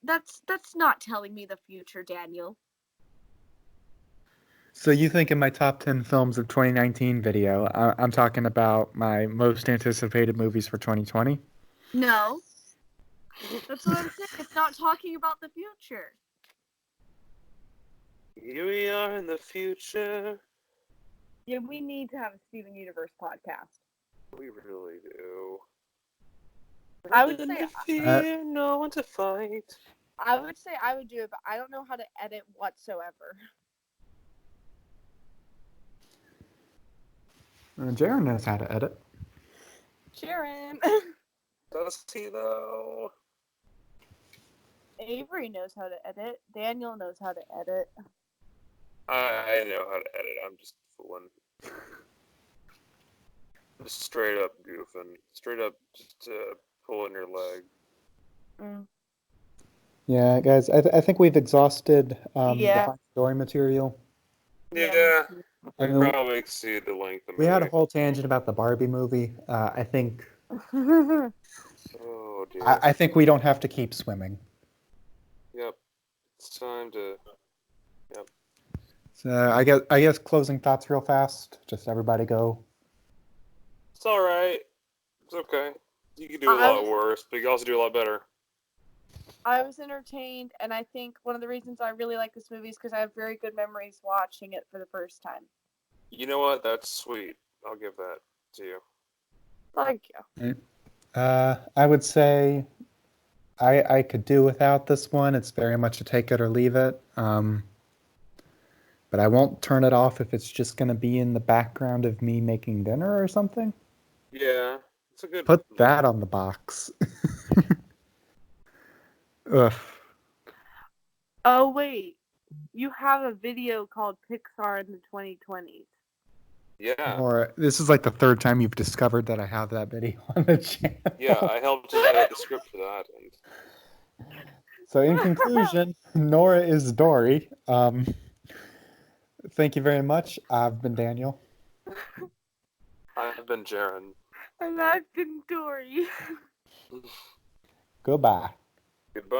that's not telling me the future, Daniel. So you think in my top 10 films of 2019 video, I'm talking about my most anticipated movies for 2020? No. That's what I'm saying. It's not talking about the future. Here we are in the future. Yeah, we need to have a Steven Universe podcast. We really do. I would Nothing say to fear, no one to fight. I would say I would do it, but I don't know how to edit whatsoever. Jaron knows how to edit. Sharon. Does he though? Avery knows how to edit. Daniel knows how to edit. I know how to edit. I'm just fooling. Just straight up goofing. Straight up just pulling your leg. Mm. Yeah, guys, I think we've exhausted the Yeah. Finding Dory material. Yeah, I we mean, probably exceed the length of the we had a movie. whole tangent about the Barbie movie. I think Oh dear. I think we don't have to keep swimming. Yep. It's time to. So I guess closing thoughts real fast. Just everybody go. It's all right. It's okay. You can do a lot worse, but you can also do a lot better. I was entertained, and I think one of the reasons I really like this movie is because I have very good memories watching it for the first time. You know what? That's sweet. I'll give that to you. Thank you. I would say I could do without this one. It's very much a take it or leave it. But I won't turn it off if it's just going to be in the background of me making dinner or something. Yeah, it's a good. Put that on the box. Ugh. Oh, wait. You have a video called Pixar in the 2020s. Yeah. Or this is like the third time you've discovered that I have that video on the channel. Yeah, I helped you edit the script for that. And... So in conclusion, Nora is Dory. Thank you very much. I've been Daniel. I've been Jaren. And I've been Dory. Goodbye.